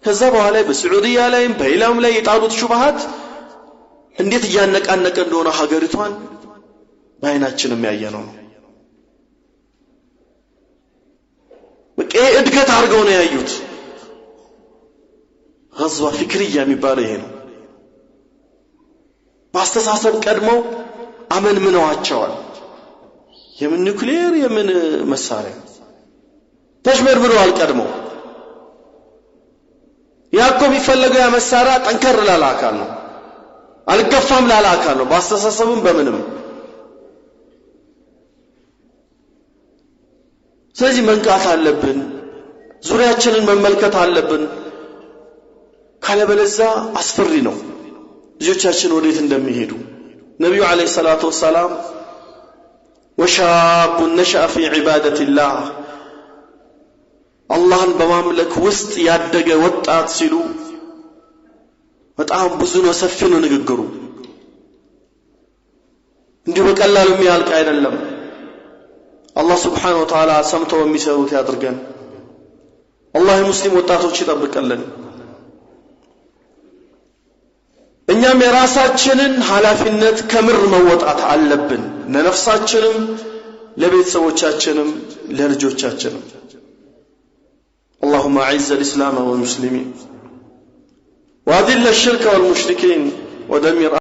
ከዛ በኋላ በሳዑዲያ ላይም በኢላም ላይ የጣሉት ሹብሃት እንዴት እያነቃነቀ እንደሆነ ሀገሪቷን በአይናችንም ያየነው ነው። በቃ እድገት አድርገው ነው ያዩት። غزوة ፍክርያ የሚባለው ይሄ ነው። ማስተሳሰብ ቀድመው አመን ምነዋቸዋል። የምን ኒውክሌር የምን መሳሪያ ተሽመርምረዋል ቀድመው። ያኮ የሚፈለገው ያ መሳሪያ ጠንከር ላለ አካል ነው፣ አልገፋም ላለ አካል ነው፣ ባስተሳሰብም በምንም። ስለዚህ መንቃት አለብን፣ ዙሪያችንን መመልከት አለብን። ካለበለዚያ አስፈሪ ነው ልጆቻችን ወዴት እንደሚሄዱ። ነብዩ አለይሂ ሰላቱ ወሰላም ወሻብ ነሸአ ፊ ዒባደቲላህ፣ አላህን በማምለክ ውስጥ ያደገ ወጣት ሲሉ በጣም ብዙ ነው፣ ሰፊ ነው ንግግሩ። እንዲሁ በቀላሉ የሚያልቅ አይደለም። አላህ Subhanahu Wa Ta'ala ሰምተው የሚሰሩት ያድርገን። አላህ ሙስሊም ወጣቶች ይጠብቀልን። እኛም የራሳችንን ኃላፊነት ከምር መወጣት አለብን፣ ለነፍሳችንም ለቤተሰቦቻችንም ለልጆቻችንም። اللهم أعز الإسلام والمسلمين وأذل الشرك والمشركين ودمر